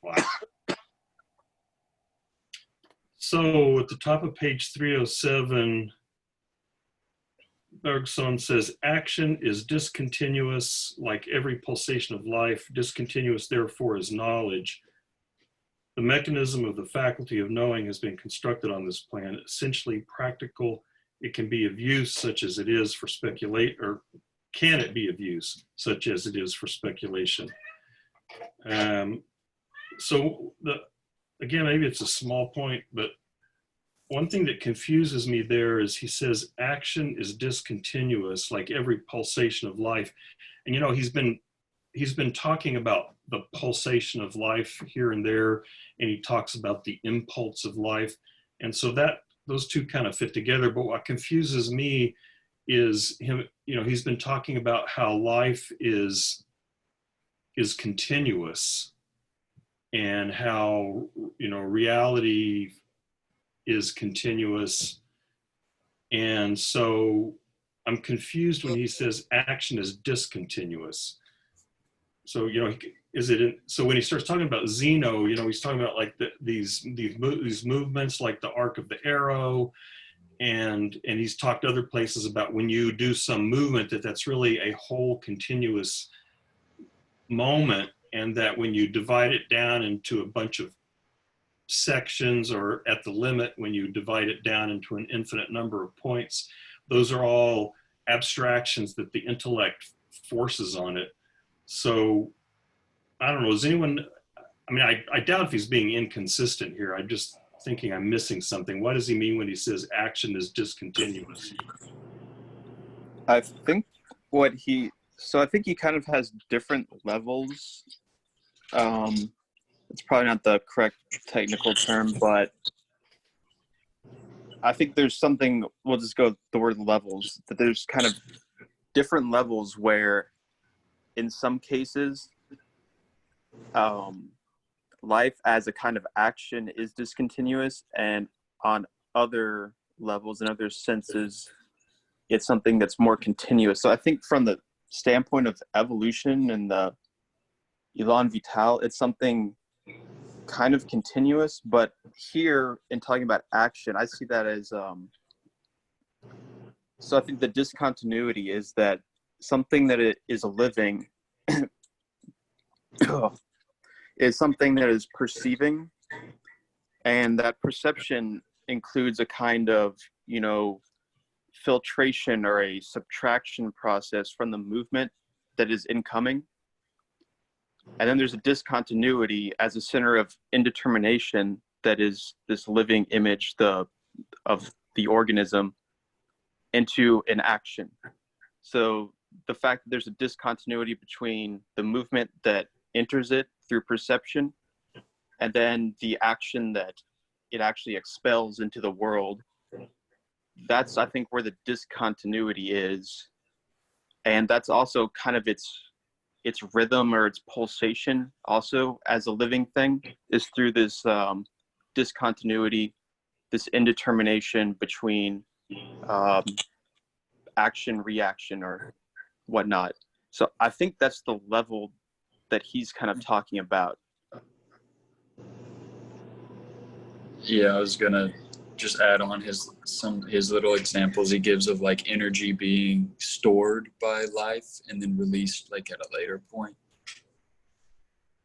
Wow. So at the top of page 307, Bergson says, action is discontinuous like every pulsation of life. Discontinuous, therefore, is knowledge. The mechanism of the faculty of knowing has been constructed on this plan, essentially practical. It can be of use such as it is for speculate, or can it be of use such as it is for speculation? So again, maybe it's a small point, but one thing that confuses me there is he says action is discontinuous like every pulsation of life. And he's been talking about the pulsation of life here and there, and he talks about the impulse of life. And so those two kind of fit together. But what confuses me is he's been talking about how life is continuous, and how, reality is continuous. And so I'm confused when he says action is discontinuous. So, so when he starts talking about Zeno, he's talking about like these movements, like the arc of the arrow. And he's talked other places about when you do some movement, that's really a whole continuous moment. And that when you divide it down into a bunch of sections, or at the limit, when you divide it down into an infinite number of points, those are all abstractions that the intellect forces on it. So I don't know, is anyone, I doubt if he's being inconsistent here. I'm just thinking I'm missing something. What does he mean when he says action is discontinuous? I think he kind of has different levels. It's probably not the correct technical term, but I think there's something, we'll just go with the word levels, that there's kind of different levels where in some cases, life as a kind of action is discontinuous, and on other levels and other senses, it's something that's more continuous. So I think from the standpoint of evolution and the elan vital, it's something kind of continuous. But here, in talking about action, I see that as so I think the discontinuity is that something that it is a living is something that is perceiving, and that perception includes a kind of filtration or a subtraction process from the movement that is incoming. And then there's a discontinuity as a center of indetermination that is this living image of the organism into an action. So the fact that there's a discontinuity between the movement that enters it through perception and then the action that it actually expels into the world, that's, I think, where the discontinuity is. And that's also kind of its rhythm or its pulsation also as a living thing, is through this discontinuity, this indetermination between action, reaction, or whatnot. So I think that's the level that he's kind of talking about. Yeah, I was gonna just add on his little examples he gives of like energy being stored by life and then released like at a later point.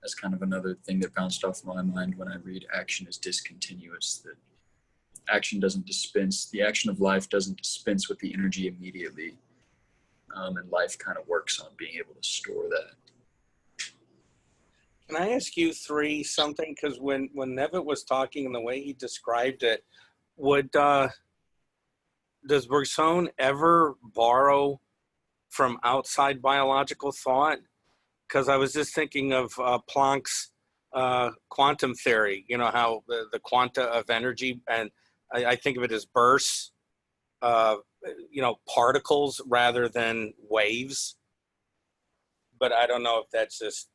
That's kind of another thing that bounced off my mind when I read action is discontinuous, that action doesn't dispense, the action of life doesn't dispense with the energy immediately. And life kind of works on being able to store that. Can I ask you three something? Because when Nevitt was talking and the way he described it, does Bergson ever borrow from outside biological thought? Because I was just thinking of Planck's quantum theory, how the quanta of energy, and I think of it as bursts, particles rather than waves. But I don't know if that's just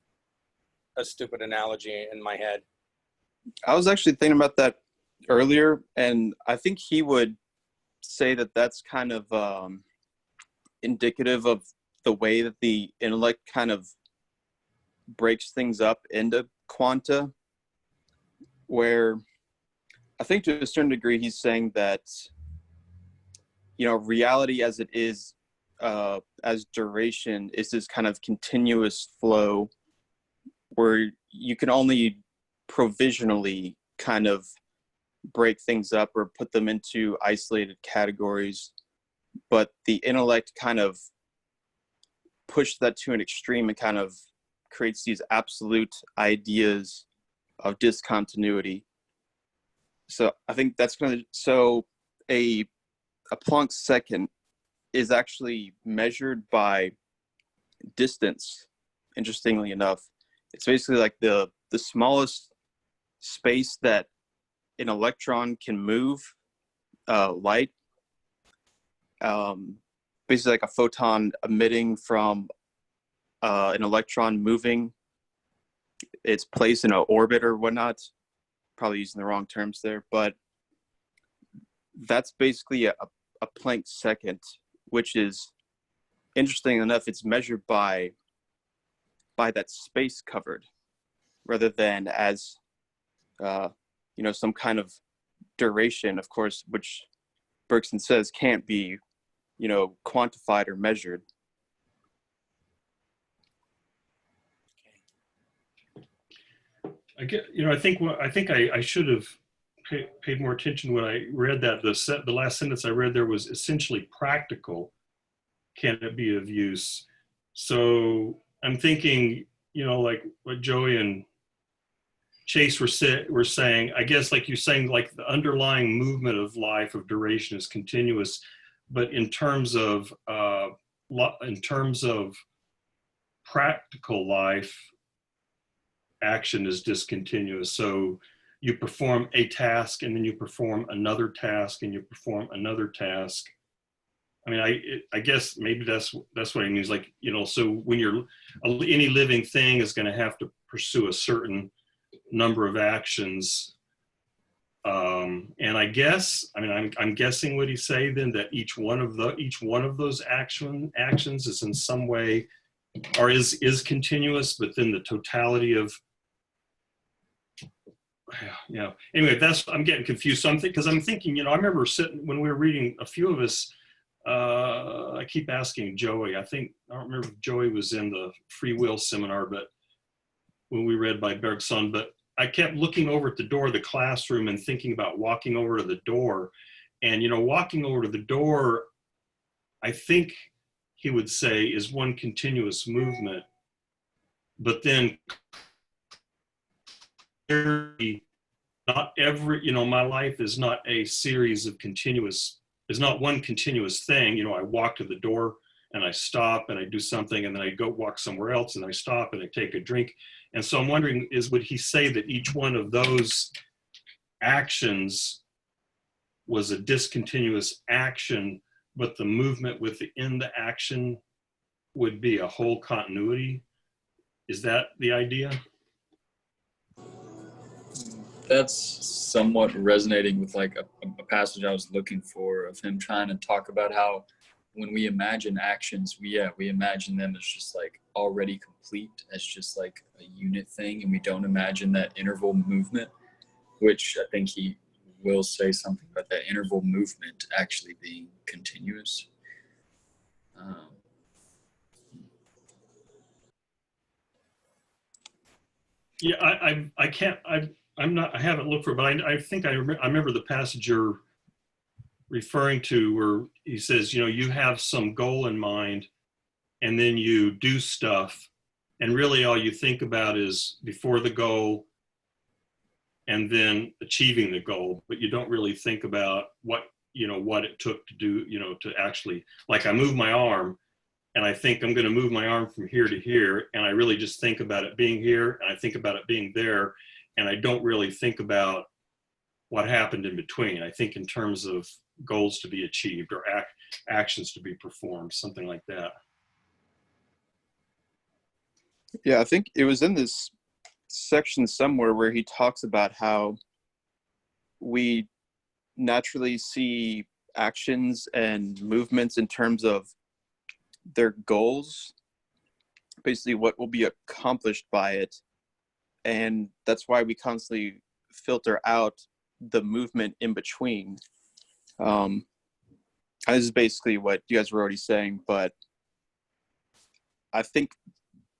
a stupid analogy in my head. I was actually thinking about that earlier, and I think he would say that that's kind of indicative of the way that the intellect kind of breaks things up into quanta. where I think to a certain degree he's saying that, you know, reality as it is, as duration is this kind of continuous flow where you can only provisionally kind of break things up or put them into isolated categories, but the intellect kind of pushed that to an extreme and kind of creates these absolute ideas of discontinuity. So I think that's going to, so a Planck second is actually measured by distance, interestingly enough. It's basically like the smallest space that an electron can move, light, basically like a photon emitting from an electron moving its place in an orbit or whatnot. Probably using the wrong terms there, but that's basically a Planck second, which is interesting enough. It's measured by that space covered, rather than as you know, some kind of duration, of course, which Bergson says can't be, you know, quantified or measured. I get, you know, I think I should have paid more attention when I read that. The last sentence I read there was essentially practical. Can it be of use? So I'm thinking, you know, like what Joey and Chase were saying, I guess, like you're saying, like the underlying movement of life, of duration, is continuous, but in terms of practical life, action is discontinuous. So you perform a task, and then you perform another task, and you perform another task. I mean, I guess maybe that's what he means. Like, you know, so when any living thing is going to have to pursue a certain number of actions. And I guess, I mean, I'm guessing what he's saying then, that each one of those actions is in some way, or is continuous, but then the totality of, you know, anyway, I'm getting confused. So because I'm thinking, you know, I remember sitting when we were reading, a few of us, I keep asking Joey, I don't remember if Joey was in the free will seminar, but when we read by Bergson, but I kept looking over at the door of the classroom and thinking about walking over to the door. And, you know, walking over to the door, I think he would say, is one continuous movement. But then not every, you know, my life is not a series of is not one continuous thing. You know, I walk to the door and I stop and I do something, and then I go walk somewhere else and I stop and I take a drink. And so I'm wondering, would he say that each one of those actions was a discontinuous action, but the movement within the action would be a whole continuity? Is that the idea? That's somewhat resonating with like a passage I was looking for, of him trying to talk about how when we imagine actions, we imagine them as just like already complete, as just like a unit thing, and we don't imagine that interval movement, which I think he will say something about that interval movement actually being continuous. Yeah, I haven't looked for it, but I think I remember the passage you're referring to where he says, you know, you have some goal in mind and then you do stuff, and really all you think about is before the goal and then achieving the goal, but you don't really think about what it took to do, you know, to actually, like I move my arm and I think I'm going to move my arm from here to here, and I really just think about it being here, and I think about it being there, and I don't really think about what happened in between. I think in terms of goals to be achieved or actions to be performed, something like that. Yeah, I think it was in this section somewhere where he talks about how we naturally see actions and movements in terms of their goals, basically what will be accomplished by it. And that's why we constantly filter out the movement in between. This is basically what you guys were already saying, but I think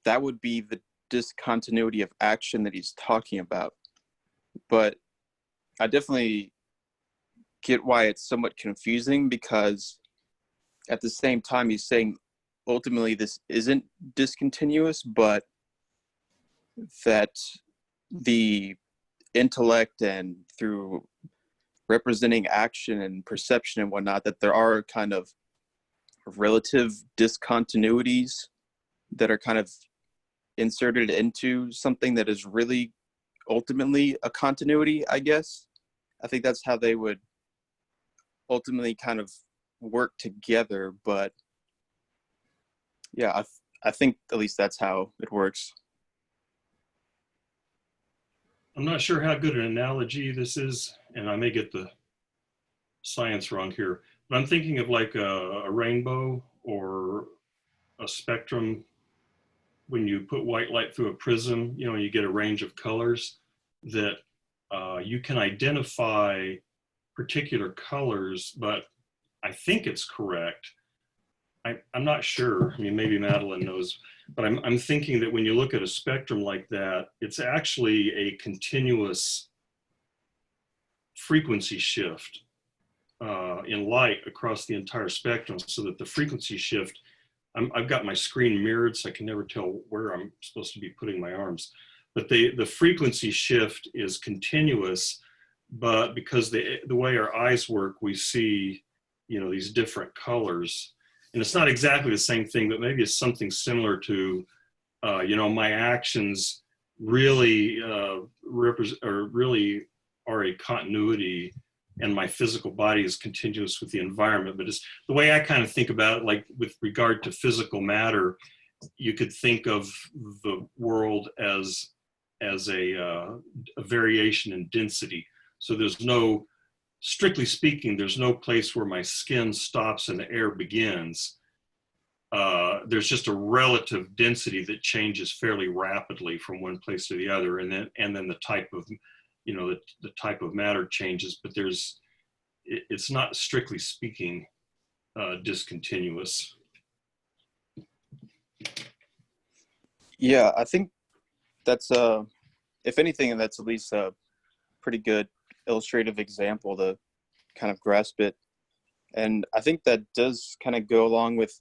that would be the discontinuity of action that he's talking about. But I definitely get why it's somewhat confusing, because at the same time he's saying ultimately this isn't discontinuous, but that the intellect and through representing action and perception and whatnot, that there are kind of relative discontinuities that are kind of inserted into something that is really ultimately a continuity, I guess. I think that's how they would ultimately kind of work together. But yeah, I think at least that's how it works. I'm not sure how good an analogy this is, and I may get the science wrong here, but I'm thinking of like a rainbow or a spectrum. When you put white light through a prism, you know, you get a range of colors that you can identify particular colors, but I think it's correct. I'm not sure. I mean, maybe Madeline knows, but I'm thinking that when you look at a spectrum like that, it's actually a continuous frequency shift in light across the entire spectrum, so that the frequency shift, I've got my screen mirrored, so I can never tell where I'm supposed to be putting my arms. But the frequency shift is continuous, but because the way our eyes work, we see, you know, these different colors. And it's not exactly the same thing, but maybe it's something similar to, you know, my actions really represent, or really are a continuity, and my physical body is continuous with the environment. But it's the way I kind of think about it, like with regard to physical matter, you could think of the world as a variation in density. So there's no, strictly speaking, there's no place where my skin stops and the air begins. There's just a relative density that changes fairly rapidly from one place to the other, and then the type of, you know, the type of matter changes, but it's not, strictly speaking, discontinuous. Yeah, I think that's if anything, that's at least a pretty good illustrative example to kind of grasp it. And I think that does kind of go along with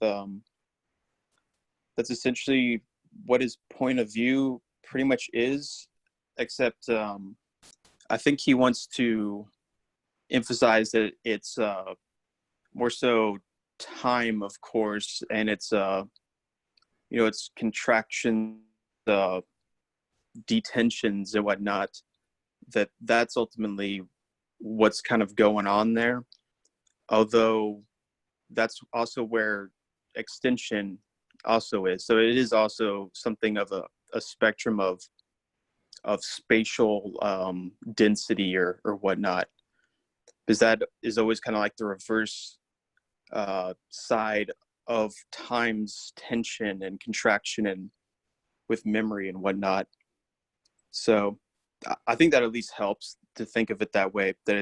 that's essentially what his point of view pretty much is, except I think he wants to emphasize that it's more so time, of course, and it's you know, it's contraction, detentions and whatnot, that's ultimately what's kind of going on there. Although that's also where extension also is. So it is also something of a spectrum of spatial density or whatnot, because that is always kind of like the reverse side of time's tension and contraction and with memory and whatnot. So I think that at least helps to think of it that way, that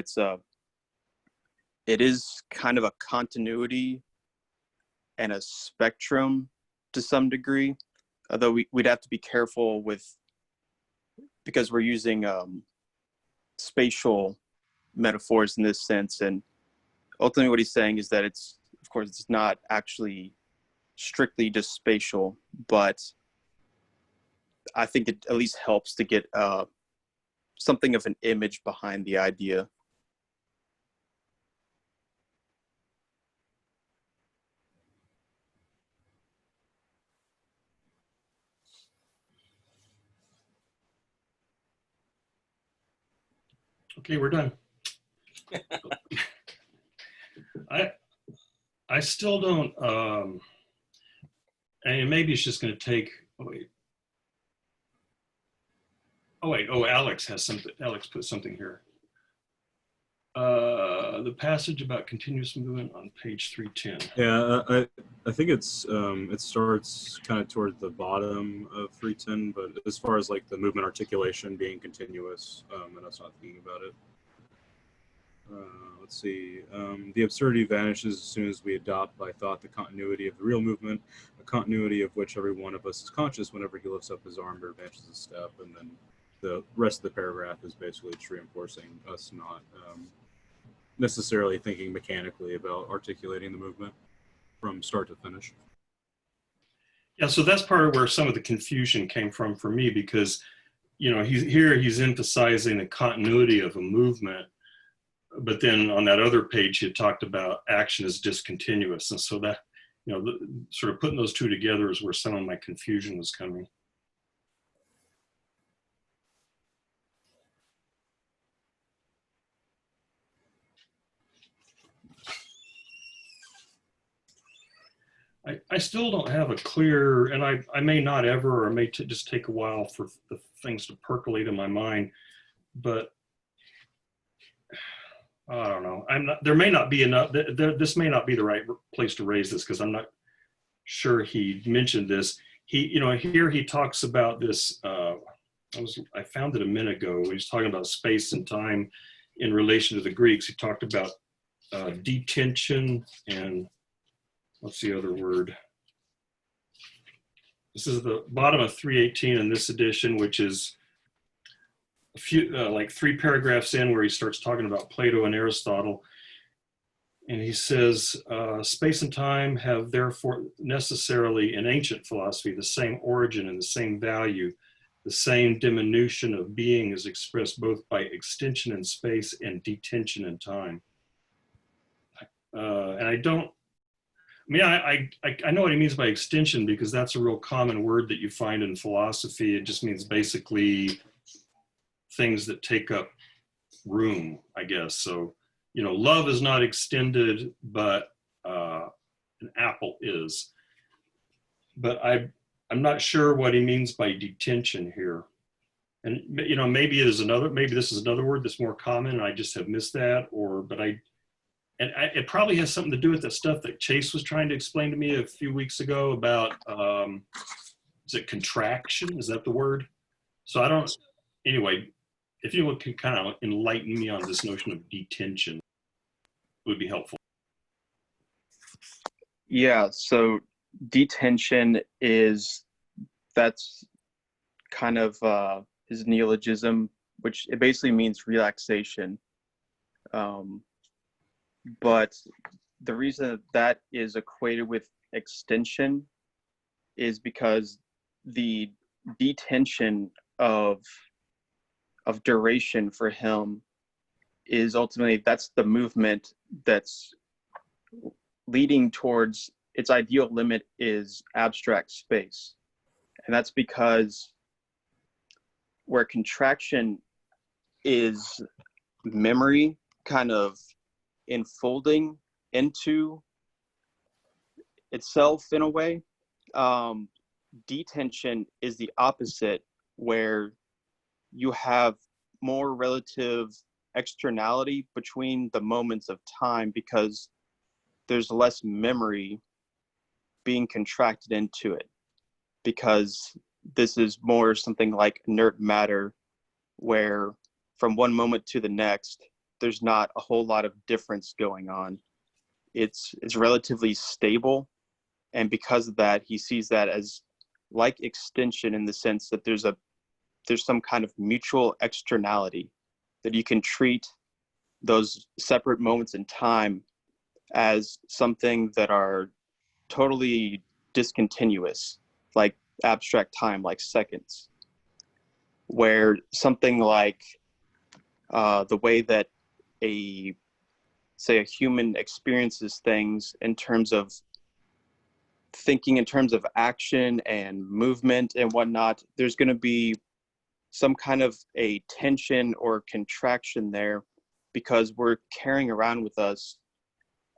it is kind of a continuity and a spectrum to some degree, although we'd have to be careful with, because we're using spatial metaphors in this sense. And ultimately what he's saying is that it's, of course, it's not actually strictly just spatial, but I think it at least helps to get something of an image behind the idea. Okay, we're done. I still don't, and maybe it's just going to take, oh, Alex has something. Alex put something here. the passage about continuous movement on page 310. Yeah, I think it starts kind of toward the bottom of 310, but as far as like the movement articulation being continuous, and us not thinking about it. Let's see. The absurdity vanishes as soon as we adopt by thought the continuity of the real movement, a continuity of which every one of us is conscious whenever he lifts up his arm or advances a step, and then the rest of the paragraph is basically just reinforcing us not necessarily thinking mechanically about articulating the movement from start to finish. Yeah, so that's part of where some of the confusion came from for me, because, you know, he's emphasizing the continuity of a movement, but then on that other page, he talked about action is discontinuous. And so that, you know, sort of putting those two together is where some of my confusion was coming. I still don't have a clear, and I may not ever, or may just take a while for the things to percolate in my mind, but I don't know. There may not be enough, this may not be the right place to raise this, because I'm not sure he mentioned this. You know, here he talks about this, I found it a minute ago. He was talking about space and time in relation to the Greeks. He talked about detention and what's the other word? This is the bottom of 318 in this edition, which is a few, like 3 paragraphs in, where he starts talking about Plato and Aristotle. And he says, space and time have therefore necessarily in ancient philosophy the same origin and the same value. The same diminution of being is expressed both by extension in space and detention in time. And I don't, I mean, I know what he means by extension, because that's a real common word that you find in philosophy. It just means basically things that take up room, I guess. So, you know, love is not extended, but an apple is. But I'm not sure what he means by detention here. And, you know, maybe this is another word that's more common and I just have missed that, it probably has something to do with the stuff that Chase was trying to explain to me a few weeks ago about, is it contraction? Is that the word? So anyway, if you could kind of enlighten me on this notion of detention, it would be helpful. Yeah, so detention that's kind of his neologism, which it basically means relaxation. But the reason that is equated with extension is because the detention of duration for him is ultimately, that's the movement that's leading towards its ideal limit is abstract space. And that's because where contraction is memory kind of enfolding into itself in a way, detention is the opposite, where you have more relative externality between the moments of time, because there's less memory being contracted into it, because this is more something like inert matter, where from one moment to the next there's not a whole lot of difference going on. It's relatively stable, and because of that, he sees that as like extension, in the sense that there's some kind of mutual externality, that you can treat those separate moments in time as something that are totally discontinuous, like abstract time, like seconds, where something like the way that a human experiences things in terms of thinking, in terms of action and movement and whatnot, there's going to be some kind of a tension or contraction there, because we're carrying around with us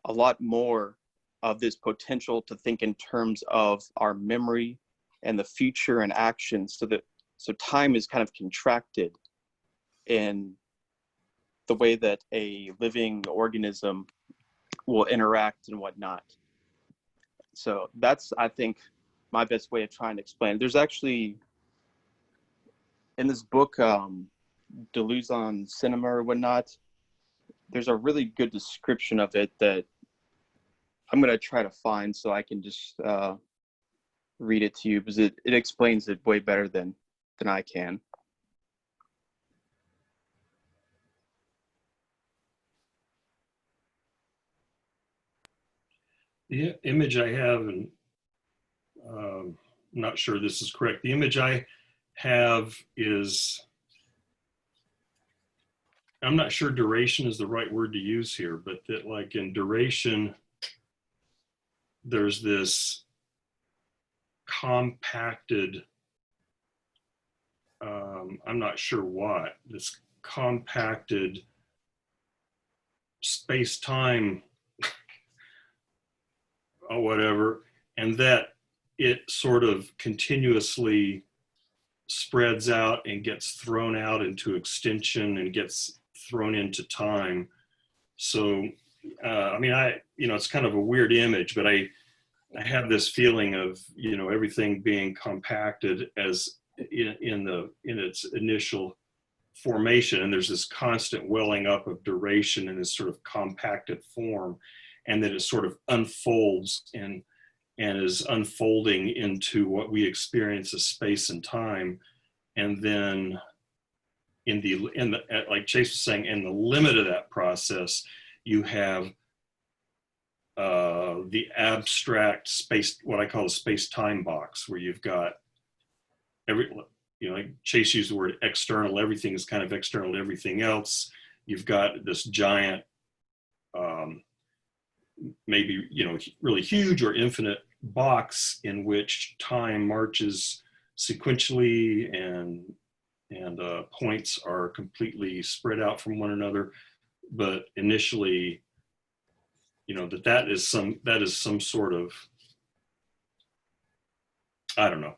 a lot more of this potential to think in terms of our memory and the future and action. So time is kind of contracted in the way that a living organism will interact and whatnot. So that's, I think, my best way of trying to explain it. There's actually, in this book, Deleuze on Cinema or whatnot, there's a really good description of it that I'm going to try to find so I can just read it to you, because it explains it way better than I can. The image I have, and I'm not sure this is correct. The image I have is, I'm not sure duration is the right word to use here, but that like in duration, there's this compacted, I'm not sure what, this compacted space-time or whatever, and that it sort of continuously spreads out and gets thrown out into extension and gets thrown into time. So, I mean, it's kind of a weird image, but I have this feeling of, everything being compacted as in its initial formation, and there's this constant welling up of duration in this sort of compacted form, and that it sort of unfolds and is unfolding into what we experience as space and time. And then like Chase was saying, in the limit of that process, you have the abstract space, what I call the space-time box, where you've got like Chase used the word external, everything is kind of external to everything else. You've got this giant, maybe, really huge or infinite box in which time marches sequentially, and points are completely spread out from one another. But initially, that is some sort of, I don't know.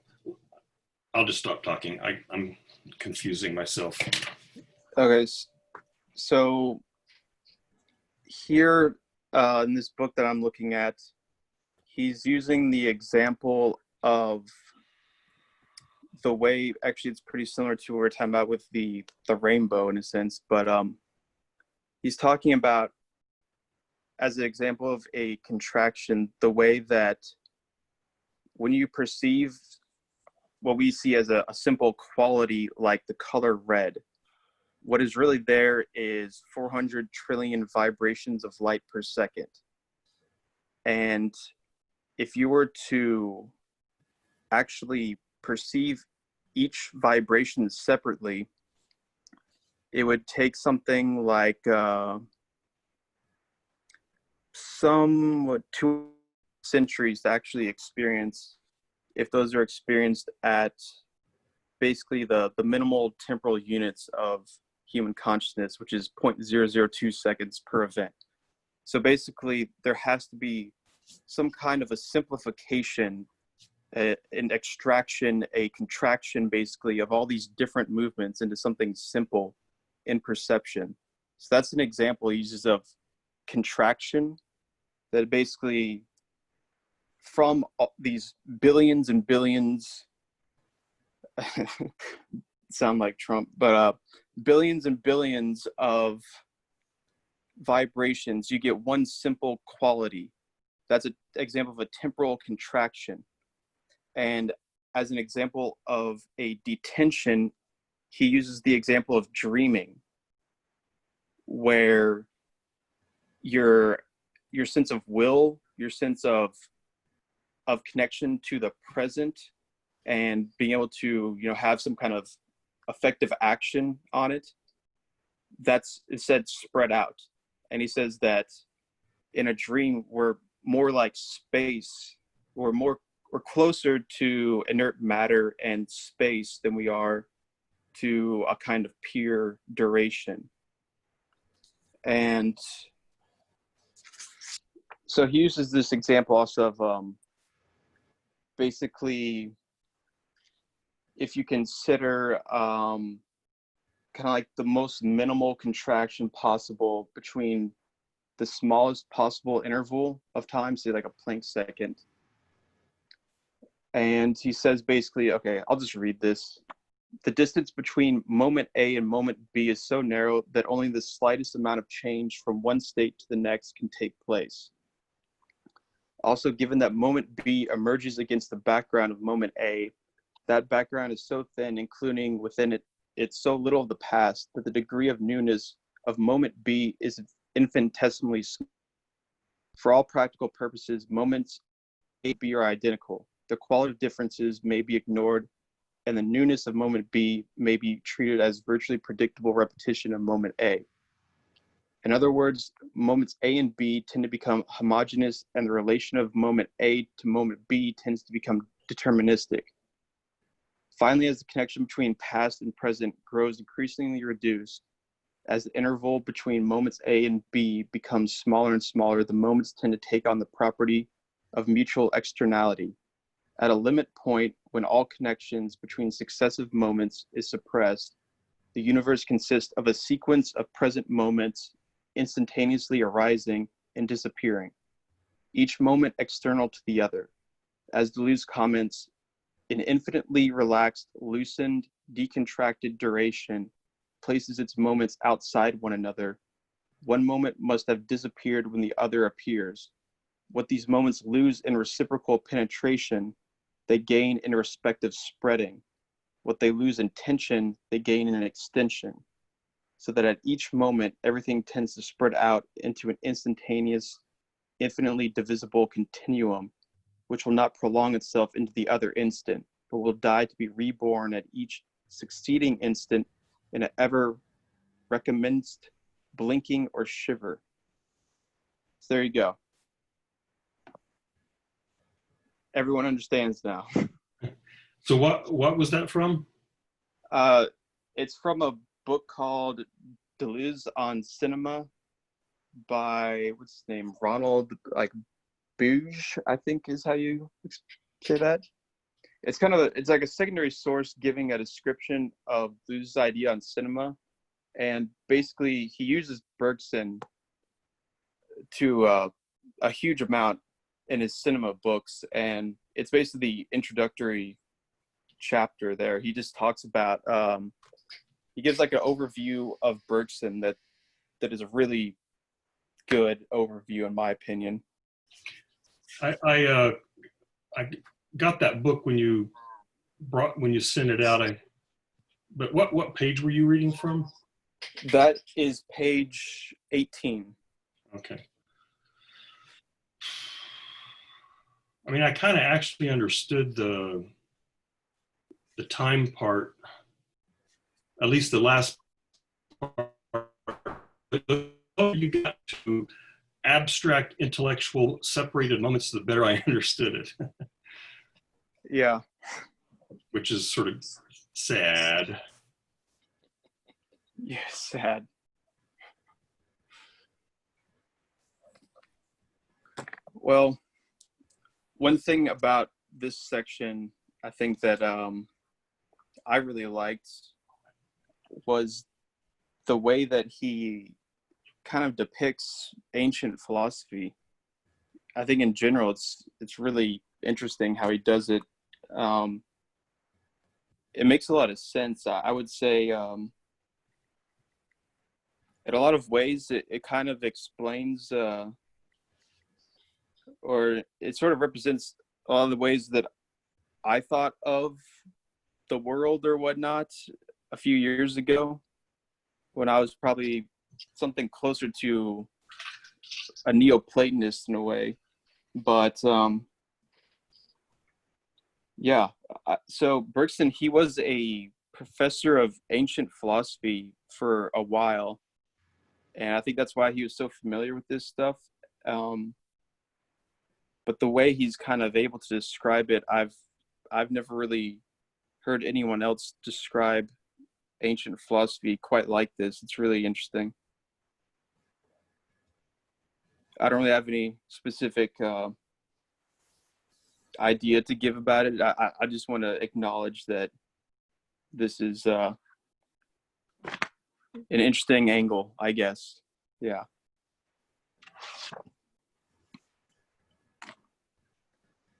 I'll just stop talking. I'm confusing myself. Okay, so here in this book that I'm looking at, he's using the example of the way, actually it's pretty similar to what we're talking about with the rainbow in a sense, but he's talking about, as an example of a contraction, the way that when you perceive what we see as a simple quality like the color red, what is really there is 400 trillion vibrations of light per second. And if you were to actually perceive each vibration separately, it would take something like 2 centuries to actually experience, if those are experienced at basically the minimal temporal units of human consciousness, which is 0.002 seconds per event. So basically, there has to be some kind of a simplification, an extraction, a contraction, basically, of all these different movements into something simple in perception. So that's an example he uses of contraction, that basically from these billions and billions, sound like Trump, but billions and billions of vibrations, you get one simple quality. That's an example of a temporal contraction. And as an example of a detention, he uses the example of dreaming, where your sense of will, your sense of connection to the present, and being able to have some kind of effective action on it, that's, it said, spread out. And he says that in a dream, we're more like space, we're closer to inert matter and space than we are to a kind of pure duration. And so he uses this example also of basically, if you consider kind of like the most minimal contraction possible between the smallest possible interval of time, say like a Planck second. And he says basically, okay, I'll just read this. The distance between moment A and moment B is so narrow that only the slightest amount of change from one state to the next can take place. Also, given that moment B emerges against the background of moment A, that background is so thin, including within it, it's so little of the past that the degree of newness of moment B is infinitesimally small. For all practical purposes, moments A and B are identical. The qualitative differences may be ignored, and the newness of moment B may be treated as virtually predictable repetition of moment A. In other words, moments A and B tend to become homogeneous, and the relation of moment A to moment B tends to become deterministic. Finally, as the connection between past and present grows increasingly reduced, as the interval between moments A and B becomes smaller and smaller, the moments tend to take on the property of mutual externality. At a limit point, when all connections between successive moments is suppressed, the universe consists of a sequence of present moments instantaneously arising and disappearing, each moment external to the other. As Deleuze comments, an infinitely relaxed, loosened, decontracted duration places its moments outside one another. One moment must have disappeared when the other appears. What these moments lose in reciprocal penetration, they gain in respective spreading. What they lose in tension, they gain in an extension. So that at each moment, everything tends to spread out into an instantaneous, infinitely divisible continuum, which will not prolong itself into the other instant, but will die to be reborn at each succeeding instant in an ever recommenced blinking or shiver. So there you go. Everyone understands now. So what was that from? It's from a book called Deleuze on Cinema by, what's his name? Ronald, like, Bouge, I think is how you say that. It's kind of, it's like a secondary source giving a description of Deleuze's idea on cinema. And basically he uses Bergson to a huge amount in his cinema books. And it's basically the introductory chapter there. He just talks about, he gives like an overview of Bergson that is a really good overview in my opinion. I got that book when you sent it out. But what page were you reading from? That is page 18. Okay. I mean, I kind of actually understood the time part, at least the last part. But the closer you got to abstract, intellectual, separated moments, the better I understood it. Yeah. Which is sort of sad. Yeah, sad. Well, one thing about this section, I think that I really liked was the way that he kind of depicts ancient philosophy. I think in general, it's really interesting how he does it. It makes a lot of sense. I would say in a lot of ways, it kind of explains or it sort of represents a lot of the ways that I thought of the world or whatnot a few years ago when I was probably something closer to a Neoplatonist in a way. But yeah, so Bergson, he was a professor of ancient philosophy for a while. And I think that's why he was so familiar with this stuff. But the way he's kind of able to describe it, I've never really heard anyone else describe ancient philosophy quite like this. It's really interesting. I don't really have any specific idea to give about it. I just want to acknowledge that this is an interesting angle, I guess. Yeah.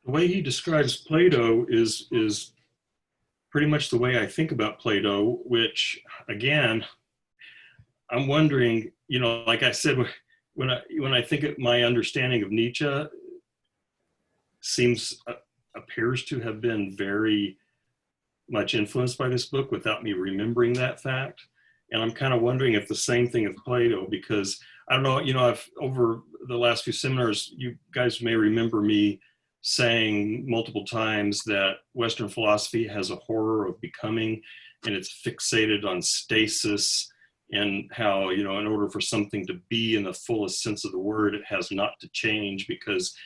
The way he describes Plato is pretty much the way I think about Plato, which again, I'm wondering, you know, like I said, when I think of my understanding of Nietzsche appears to have been very much influenced by this book without me remembering that fact. And I'm kind of wondering if the same thing of Plato, because I don't know, you know, I've over the last few seminars, you guys may remember me saying multiple times that Western philosophy has a horror of becoming, and it's fixated on stasis, and how, you know, in order for something to be in the fullest sense of the word, it has not to change, because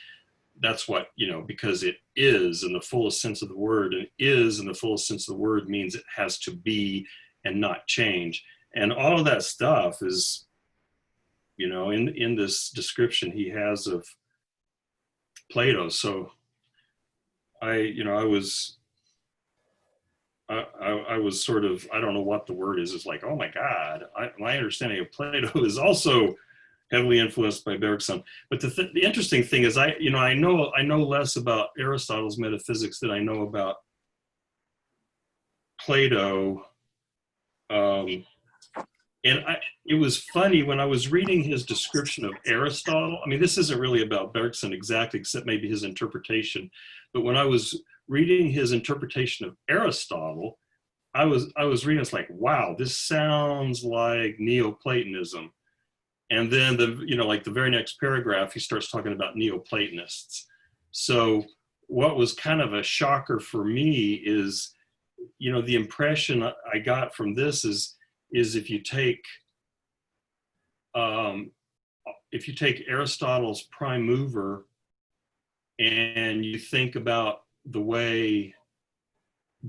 that's what, you know, because it is in the fullest sense of the word, and is in the fullest sense of the word means it has to be and not change. And all of that stuff is, you know, in this description he has of Plato. So I was sort of, I don't know what the word is. It's like, oh my God, my understanding of Plato is also heavily influenced by Bergson. But the interesting thing is, I know less about Aristotle's metaphysics than I know about Plato. It was funny when I was reading his description of Aristotle. I mean, this isn't really about Bergson exactly, except maybe his interpretation. But when I was reading his interpretation of Aristotle, I was reading, it's like, wow, this sounds like Neoplatonism. And then like the very next paragraph, he starts talking about Neoplatonists. So what was kind of a shocker for me is, you know, the impression I got from this is if you take Aristotle's prime mover and you think about the way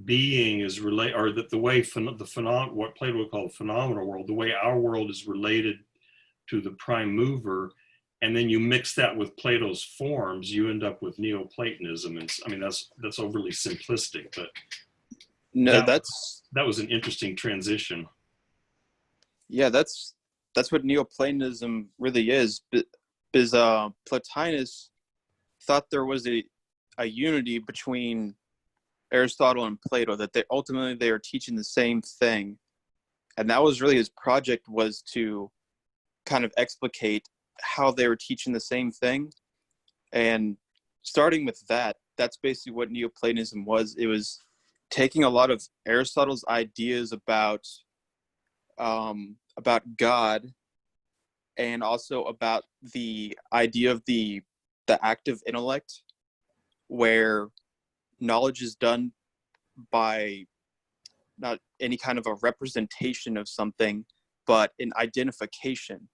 being is related, or that the way what Plato would call the phenomenal world, the way our world is related to the prime mover, and then you mix that with Plato's forms, you end up with Neoplatonism. And I mean, that's overly simplistic, but No, that was an interesting transition. Yeah, that's what Neoplatonism really is. Because Plotinus thought there was a unity between Aristotle and Plato, that they are teaching the same thing, and that was really his project, was to kind of explicate how they were teaching the same thing. And starting with that's basically what Neoplatonism was. It was taking a lot of Aristotle's ideas about God, and also about the idea of the active intellect, where knowledge is done by not any kind of a representation of something, but an identification.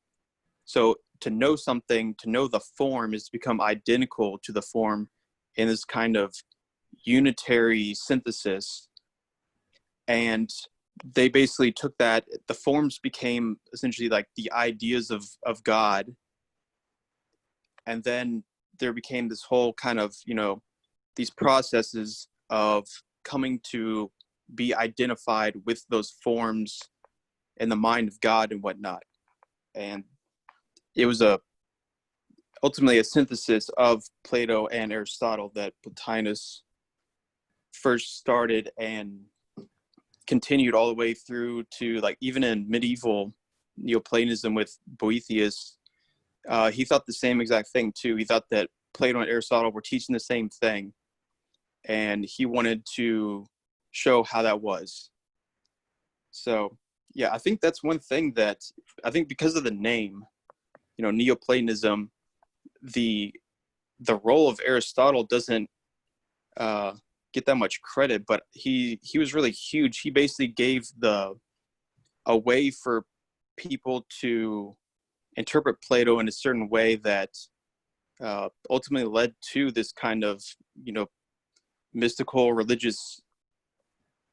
So to know something, to know the form, is to become identical to the form in this kind of unitary synthesis. And they basically took that, the forms became essentially like the ideas of God. And then there became this whole kind of, you know, these processes of coming to be identified with those forms in the mind of God and whatnot. And it was ultimately a synthesis of Plato and Aristotle that Plotinus first started and continued all the way through to, like, even in medieval Neoplatonism with Boethius, he thought the same exact thing too. He thought that Plato and Aristotle were teaching the same thing, and he wanted to show how that was. So yeah, I think that's one thing that I think, because of the name, you know, Neoplatonism, the role of Aristotle doesn't get that much credit, but he was really huge. He basically gave a way for people to interpret Plato in a certain way that ultimately led to this kind of, you know, mystical religious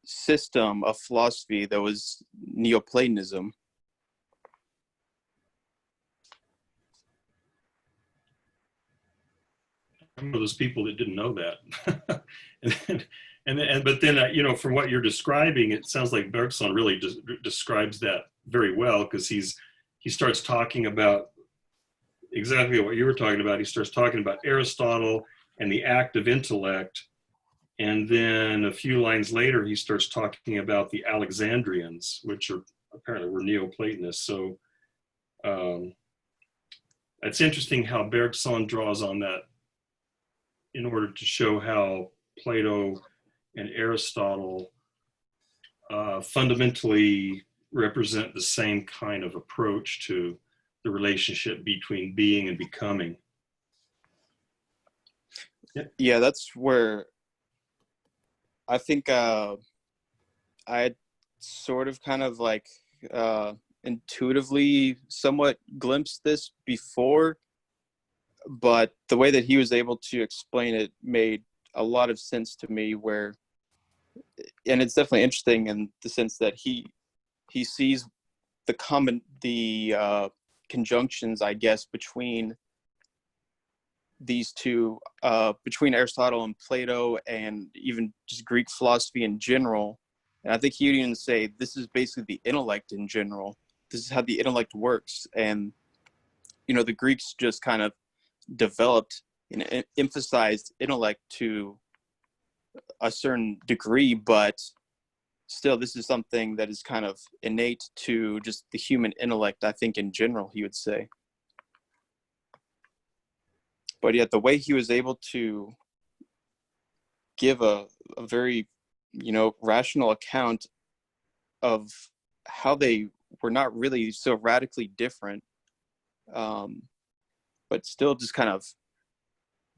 system of philosophy that was Neoplatonism. I remember those people that didn't know that. But then you know, from what you're describing, it sounds like Bergson really describes that very well, because he starts talking about exactly what you were talking about. He starts talking about Aristotle and the act of intellect, and then a few lines later he starts talking about the Alexandrians, which are apparently were Neoplatonists. So it's interesting how Bergson draws on that in order to show how Plato and Aristotle fundamentally represent the same kind of approach to the relationship between being and becoming. Yeah, that's where I think I had sort of kind of like intuitively somewhat glimpsed this before, but the way that he was able to explain it made a lot of sense to me, and it's definitely interesting in the sense that he sees the conjunctions, I guess, between these two, between Aristotle and Plato, and even just Greek philosophy in general. And I think he would even say this is basically the intellect in general. This is how the intellect works. And, you know, the Greeks just kind of developed and emphasized intellect to a certain degree, but still this is something that is kind of innate to just the human intellect, I think, in general, he would say. But yet the way he was able to give a very, you know, rational account of how they were not really so radically different, but still just kind of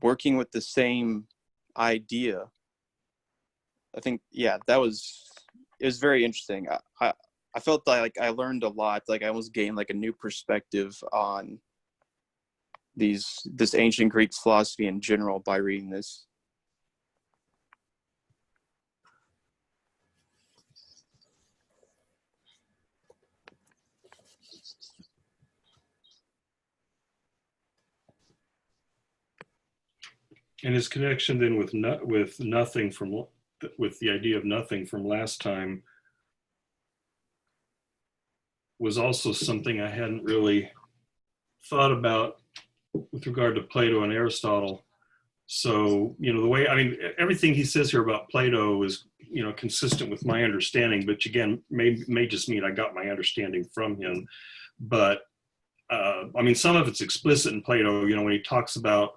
working with the same idea. I think, yeah, it was very interesting. I felt like I learned a lot. Like I almost gained like a new perspective on this ancient Greek philosophy in general by reading this. And his connection then with nothing with the idea of nothing from last time was also something I hadn't really thought about with regard to Plato and Aristotle. So, you know, the way, I mean, everything he says here about Plato is, you know, consistent with my understanding, but again, may just mean I got my understanding from him. But, I mean, some of it's explicit in Plato, you know, when he talks about,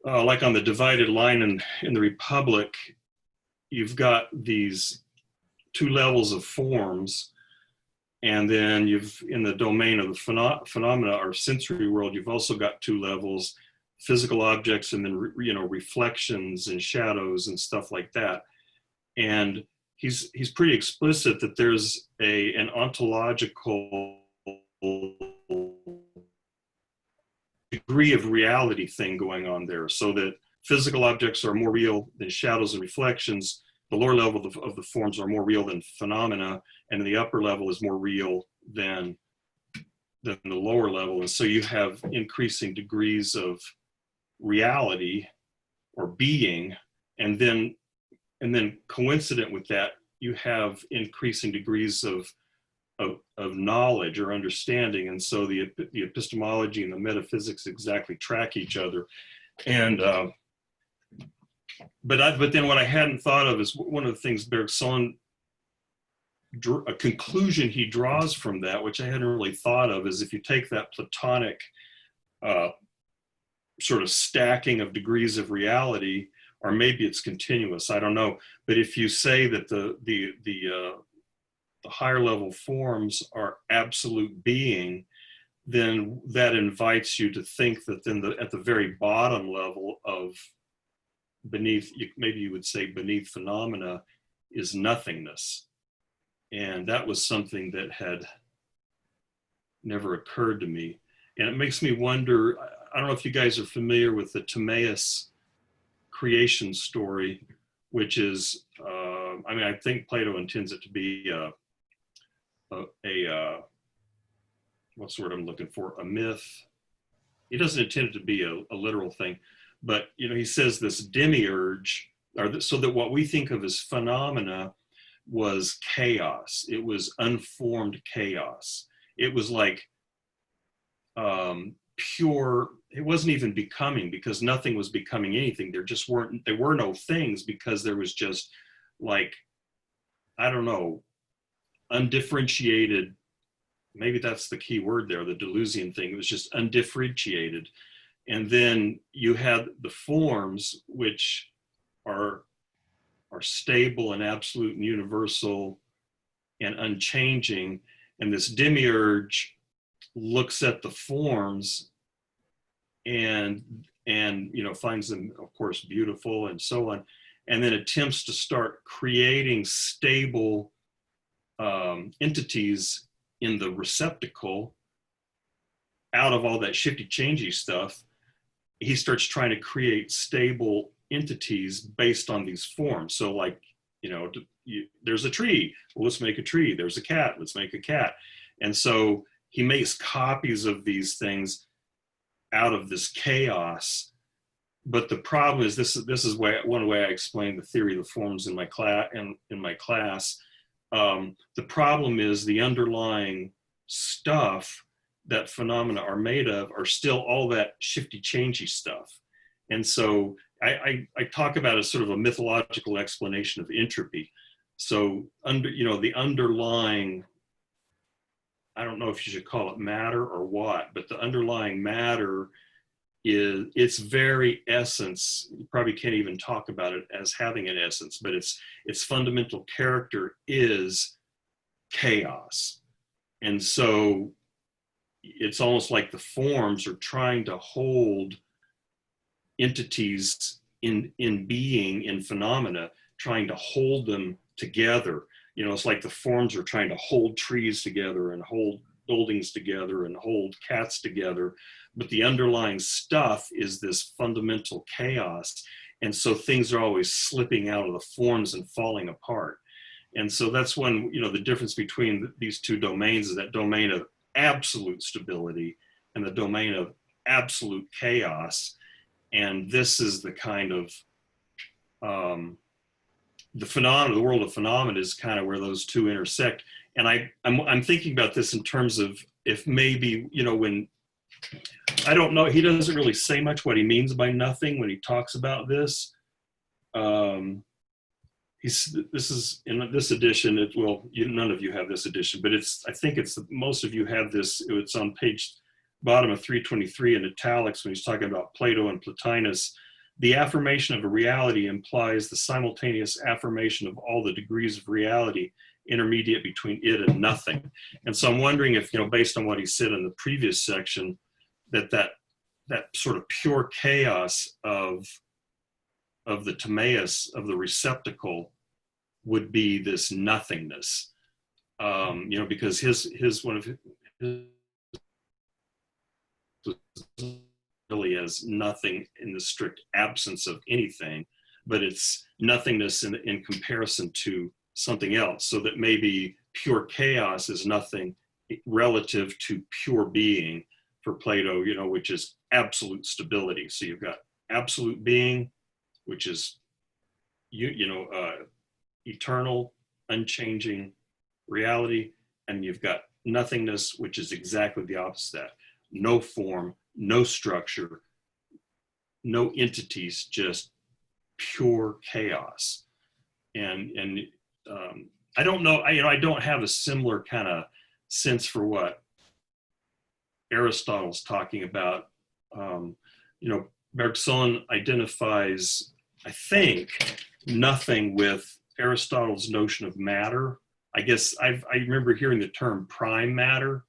like on the divided line in the Republic, you've got these two levels of forms, and then you've, in the domain of the phenomena or sensory world, you've also got two levels, physical objects and then, you know, reflections and shadows and stuff like that. And he's pretty explicit that there's an ontological degree of reality thing going on there, so that physical objects are more real than shadows and reflections. The lower level of the forms are more real than phenomena, and the upper level is more real than the lower level. And so you have increasing degrees of reality or being, and then coincident with that, you have increasing degrees of knowledge or understanding. And so the epistemology and the metaphysics exactly track each other. And but then what I hadn't thought of is one of the things Bergson, a conclusion he draws from that, which I hadn't really thought of, is if you take that Platonic sort of stacking of degrees of reality, or maybe it's continuous, I don't know. But if you say that the higher level forms are absolute being, then that invites you to think that then at the very bottom level of beneath, maybe you would say beneath phenomena, is nothingness. And that was something that had never occurred to me. And it makes me wonder, I don't know if you guys are familiar with the Timaeus creation story, which is, I mean, I think Plato intends it to be what's the word I'm looking for? A myth. He doesn't intend it to be a literal thing, but, you know, he says this demiurge, so that what we think of as phenomena was chaos. It was unformed chaos. It was like pure, it wasn't even becoming, because nothing was becoming anything. There were no things, because there was just like, I don't know, undifferentiated, maybe that's the key word there, the Deleuzian thing. It was just undifferentiated. And then you had the forms, which are stable and absolute and universal and unchanging. And this demiurge looks at the forms and finds them, of course, beautiful and so on, and then attempts to start creating stable entities in the receptacle out of all that shifty changey stuff. He starts trying to create stable entities based on these forms. So like, there's a tree, well, let's make a tree. There's a cat, let's make a cat. And so he makes copies of these things out of this chaos. But the problem is, this is one way I explain the theory of the forms in my class. The problem is the underlying stuff that phenomena are made of are still all that shifty changey stuff. And so I talk about it as sort of a mythological explanation of entropy. So the underlying, I don't know if you should call it matter or what, but the underlying matter is its very essence. You probably can't even talk about it as having an essence, but its fundamental character is chaos. And so it's almost like the forms are trying to hold entities in being, in phenomena, trying to hold them together. It's like the forms are trying to hold trees together and hold buildings together and hold cats together, but the underlying stuff is this fundamental chaos. And so things are always slipping out of the forms and falling apart. And so that's when, the difference between these two domains is that domain of absolute stability and the domain of absolute chaos. And this is the kind of, the world of phenomena is kind of where those two intersect. And I'm thinking about this in terms of, if maybe, when, I don't know, he doesn't really say much what he means by nothing when he talks about this. This is in this edition, none of you have this edition, but most of you have this. It's on bottom of 323 in italics when he's talking about Plato and Plotinus. The affirmation of a reality implies the simultaneous affirmation of all the degrees of reality intermediate between it and nothing. And so I'm wondering if, based on what he said in the previous section, that sort of pure chaos of the Timaeus, of the receptacle, would be this nothingness. Because his one of his really as nothing in the strict absence of anything, but it's nothingness in comparison to something else. So that maybe pure chaos is nothing relative to pure being for Plato, which is absolute stability. So you've got absolute being, which is eternal, unchanging reality, and you've got nothingness, which is exactly the opposite of that. No form, no structure, no entities, just pure chaos. And I don't know, I don't have a similar kind of sense for what Aristotle's talking about. Bergson identifies, I think, nothing with Aristotle's notion of matter. I guess I remember hearing the term prime matter,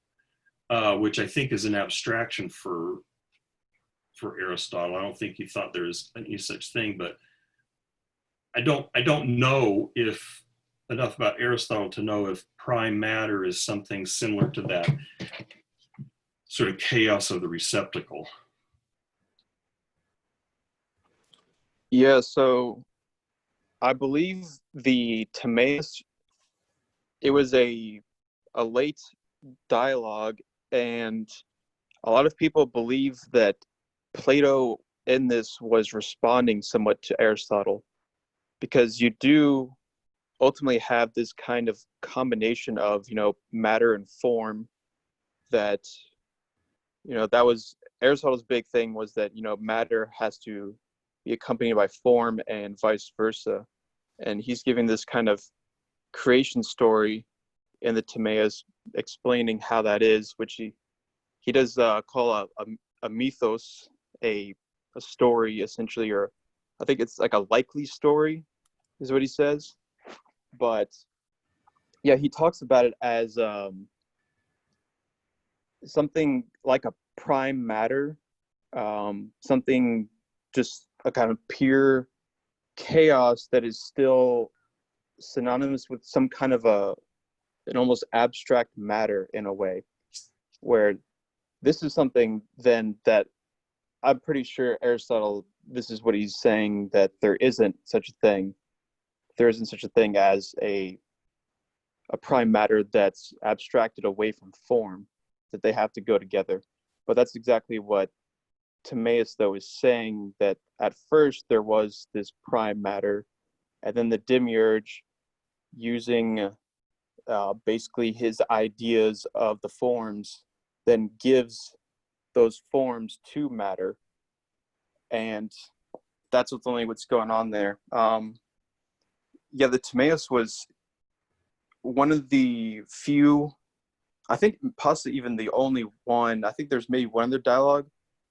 which I think is an abstraction for Aristotle. I don't think he thought there was any such thing, but I don't know if enough about Aristotle to know if prime matter is something similar to that sort of chaos of the receptacle. Yeah, so I believe the Timaeus, it was a late dialogue, and a lot of people believe that Plato in this was responding somewhat to Aristotle. because you do ultimately have this kind of combination of, matter and form that, that was Aristotle's big thing, was that, matter has to be accompanied by form and vice versa. And he's giving this kind of creation story in the Timaeus, explaining how that is, which he does call a mythos, a story essentially, or I think it's like a likely story is what he says. But yeah, he talks about it as something like a prime matter, something just a kind of pure chaos that is still synonymous with some kind of an almost abstract matter in a way, where this is something then that I'm pretty sure Aristotle, this is what he's saying, that there isn't such a thing. There isn't such a thing as a prime matter that's abstracted away from form, that they have to go together. But that's exactly what Timaeus, though, is saying, that at first there was this prime matter, and then the demiurge, using basically his ideas of the forms, then gives those forms to matter. And that's what's going on there. The Timaeus was one of the few, I think possibly even the only one, I think there's maybe one other dialogue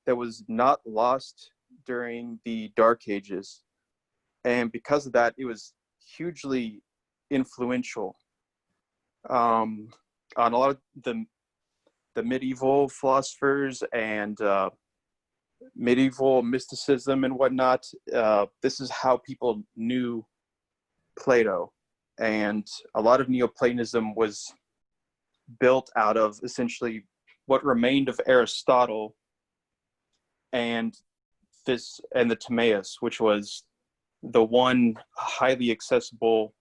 that was not lost during the Dark Ages. And because of that, it was hugely influential on a lot of the medieval philosophers and medieval mysticism and whatnot. This is how people knew Plato. And a lot of Neoplatonism was built out of essentially what remained of Aristotle and the Timaeus, which was the one highly accessible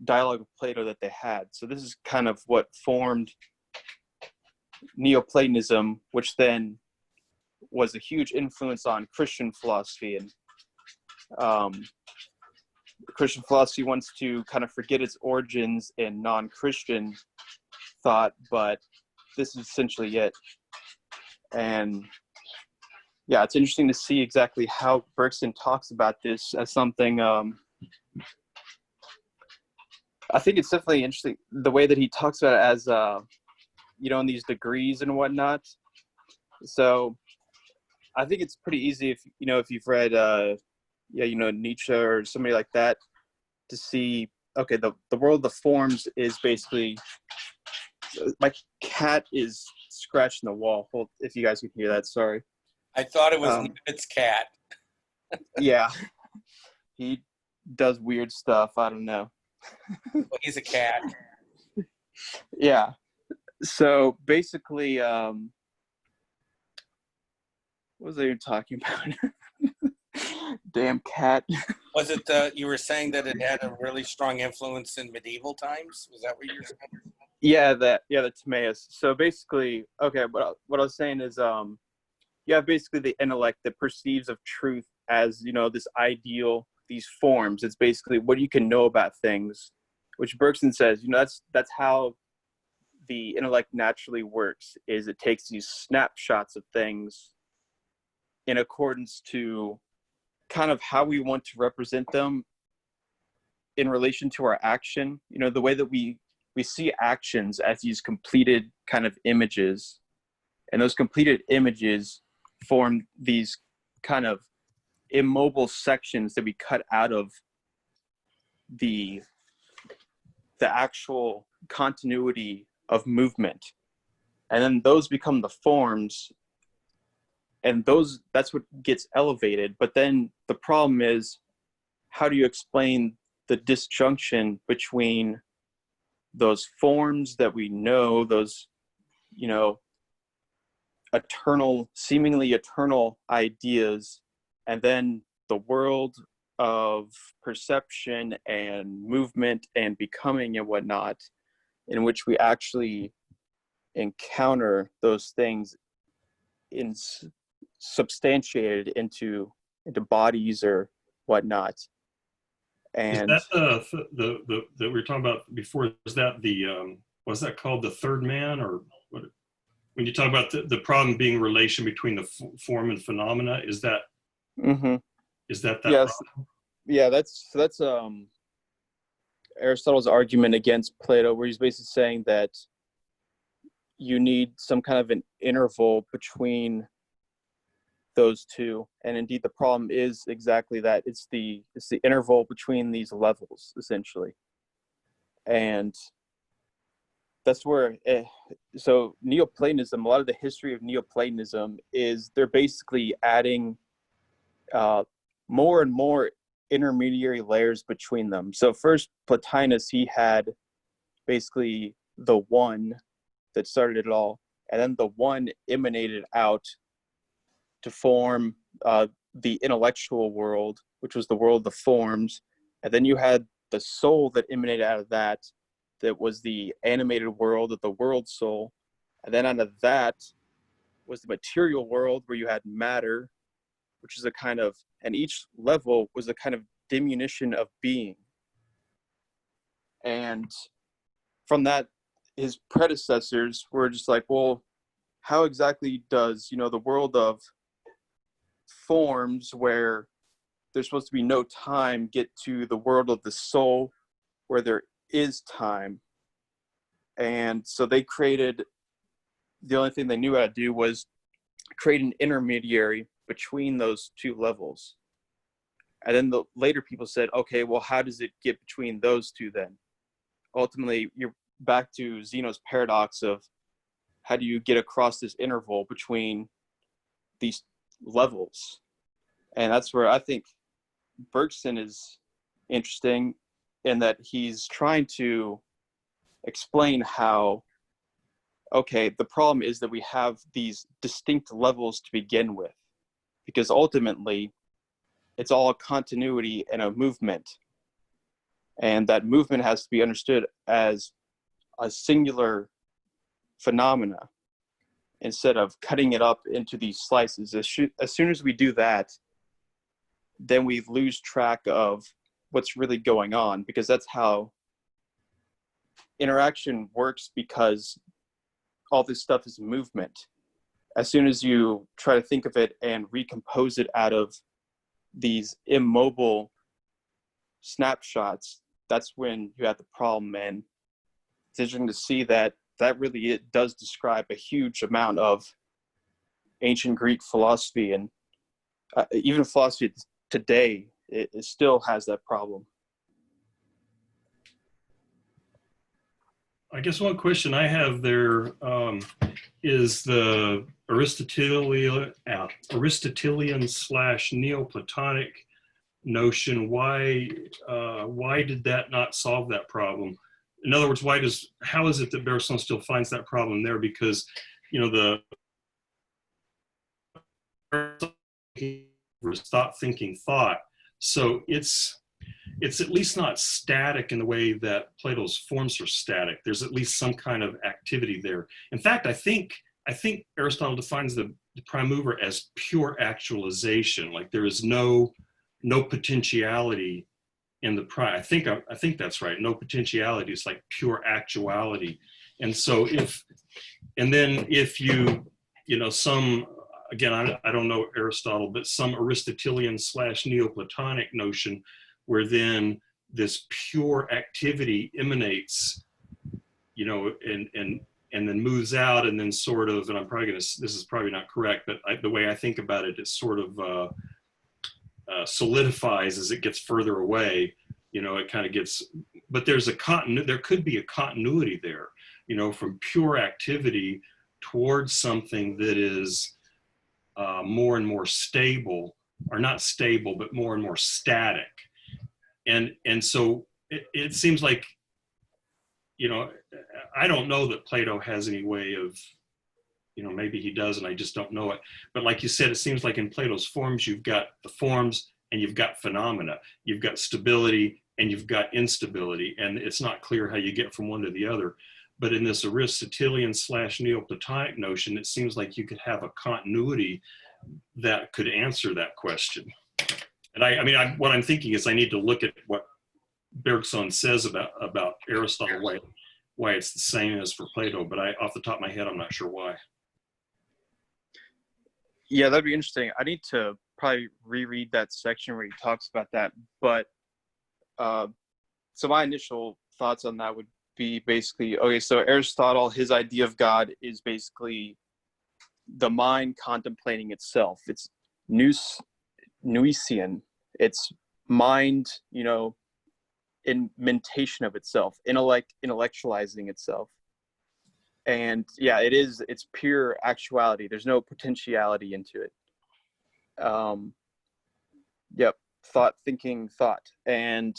dialogue of Plato that they had. So this is kind of what formed Neoplatonism, which then was a huge influence on Christian philosophy. And Christian philosophy wants to kind of forget its origins in non-Christian thought, but this is essentially it. And yeah, it's interesting to see exactly how Bergson talks about this as something. I think it's definitely interesting the way that he talks about it as, in these degrees and whatnot. So I think it's pretty easy if you've read, Nietzsche or somebody like that, to see, okay, the world of the forms is basically, my cat is scratching the wall. Hold, if you guys can hear that, sorry. I thought it was its cat. Yeah, he does weird stuff. I don't know. Well, he's a cat. Yeah. So basically, what was I even talking about? Damn cat. Was it you were saying that it had a really strong influence in medieval times? Was that what you were saying? Yeah, the Timaeus. So basically, okay, what I was saying is, you have basically the intellect that perceives of truth as, this ideal, these forms. It's basically what you can know about things, which Bergson says, that's how the intellect naturally works, is it takes these snapshots of things in accordance to kind of how we want to represent them in relation to our action. The way that we see actions as these completed kind of images, and those completed images form these kind of immobile sections that we cut out of the actual continuity of movement, and then those become the forms, and that's what gets elevated. But then the problem is, how do you explain the disjunction between those forms that we know, those seemingly eternal ideas, and then the world of perception and movement and becoming and whatnot, in which we actually encounter those things substantiated into bodies or whatnot. Is And that the that we were talking about before? Is that the what's that called, the third man, or what? When you talk about the problem being relation between the form and phenomena, is that mhm. that Yes, problem? yeah, that's Aristotle's argument against Plato, where he's basically saying that you need some kind of an interval between those two, and indeed the problem is exactly that. It's the interval between these levels, essentially. And that's where so Neoplatonism, a lot of the history of Neoplatonism is they're basically adding more and more intermediary layers between them. So first, Plotinus, he had basically the one that started it all, and then the one emanated out to form the intellectual world, which was the world of the forms, and then you had the soul that emanated out of that was the animated world of the world soul, and then out of that was the material world, where you had matter, which is a kind of, and each level was a kind of diminution of being. And from that, his predecessors were just like, well, how exactly does, the world of forms, where there's supposed to be no time, get to the world of the soul, where there is time? And so they created, the only thing they knew how to do was create an intermediary between those two levels. And then the later people said, okay, well, how does it get between those two then? Ultimately, you're back to Zeno's paradox of how do you get across this interval between these levels? And that's where I think Bergson is interesting, in that he's trying to explain how, okay, the problem is that we have these distinct levels to begin with, because ultimately it's all a continuity and a movement. And that movement has to be understood as a singular phenomena, instead of cutting it up into these slices. As soon as we do that, then we lose track of what's really going on, because that's how interaction works, because all this stuff is movement. As soon as you try to think of it and recompose it out of these immobile snapshots, that's when you have the problem. And it's interesting to see that really, it does describe a huge amount of ancient Greek philosophy, and even philosophy today, it still has that problem. I guess one question I have there is the Aristotelian slash Neoplatonic notion. Why did that not solve that problem? In other words, how is it that Bergson still finds that problem there? Because, the thinking thought. So it's at least not static in the way that Plato's forms are static. There's at least some kind of activity there. In fact, I think Aristotle defines the prime mover as pure actualization. Like there is no potentiality in the prime. I think that's right. No potentiality. It's like pure actuality. And so if you, some, again, I don't know Aristotle, but some Aristotelian slash Neoplatonic notion where then this pure activity emanates, and then moves out, and then sort of, and this is probably not correct, but the way I think about it, it sort of solidifies as it gets further away. It kind of gets, but there could be a continuity there, from pure activity towards something that is more and more stable, or not stable, but more and more static. And so it seems like, I don't know that Plato has any way of, maybe he does and I just don't know it. But like you said, it seems like in Plato's forms, you've got the forms and you've got phenomena. You've got stability and you've got instability. And it's not clear how you get from one to the other. But in this Aristotelian slash Neoplatonic notion, it seems like you could have a continuity that could answer that question. And what I'm thinking is I need to look at what Bergson says about Aristotle, why it's the same as for Plato, but off the top of my head, I'm not sure why. Yeah, that'd be interesting. I need to probably reread that section where he talks about that. But so my initial thoughts on that would be basically, okay, so Aristotle, his idea of God is basically the mind contemplating itself. It's Nuisian. It's mind, in mentation of itself, intellectualizing itself. And yeah, it's pure actuality. There's no potentiality into it. Yep. Thinking thought. And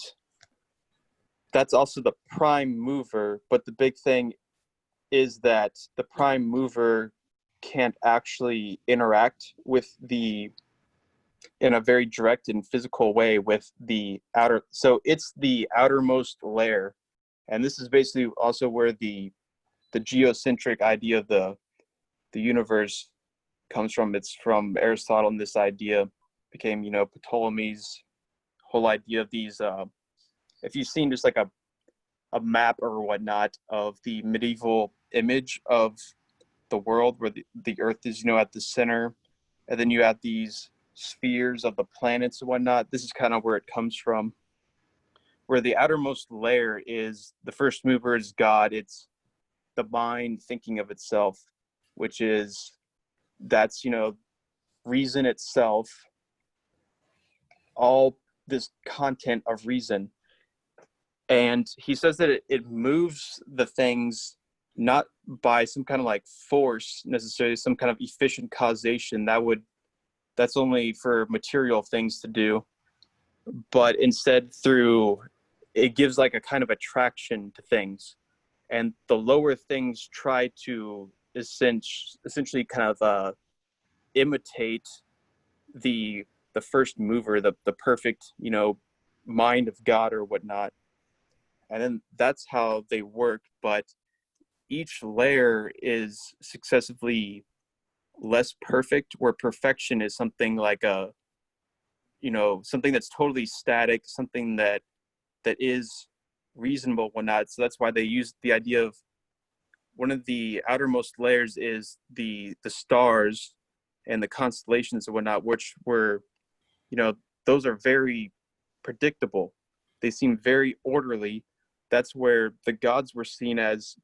that's also the prime mover. But the big thing is that the prime mover can't actually interact in a very direct and physical way with the outer. So it's the outermost layer. And this is basically also where the geocentric idea of the universe comes from. It's from Aristotle, and this idea became, Ptolemy's whole idea of these. If you've seen just like a map or whatnot of the medieval image of the world, where the Earth is, at the center, and then you have these spheres of the planets and whatnot. This is kind of where it comes from, where the outermost layer is the first mover is God. It's the mind thinking of itself, that's reason itself, all this content of reason. And he says that it moves the things not by some kind of like force necessarily, some kind of efficient causation that's only for material things to do, but instead it gives like a kind of attraction to things. And the lower things try to essentially kind of imitate the first mover, the perfect, mind of God or whatnot. And then that's how they work. But each layer is successively less perfect, where perfection is something like something that's totally static, something that is reasonable, whatnot. So that's why they use the idea of one of the outermost layers is the stars and the constellations and whatnot, which were, those are very predictable. They seem very orderly. That's where the gods were seen as,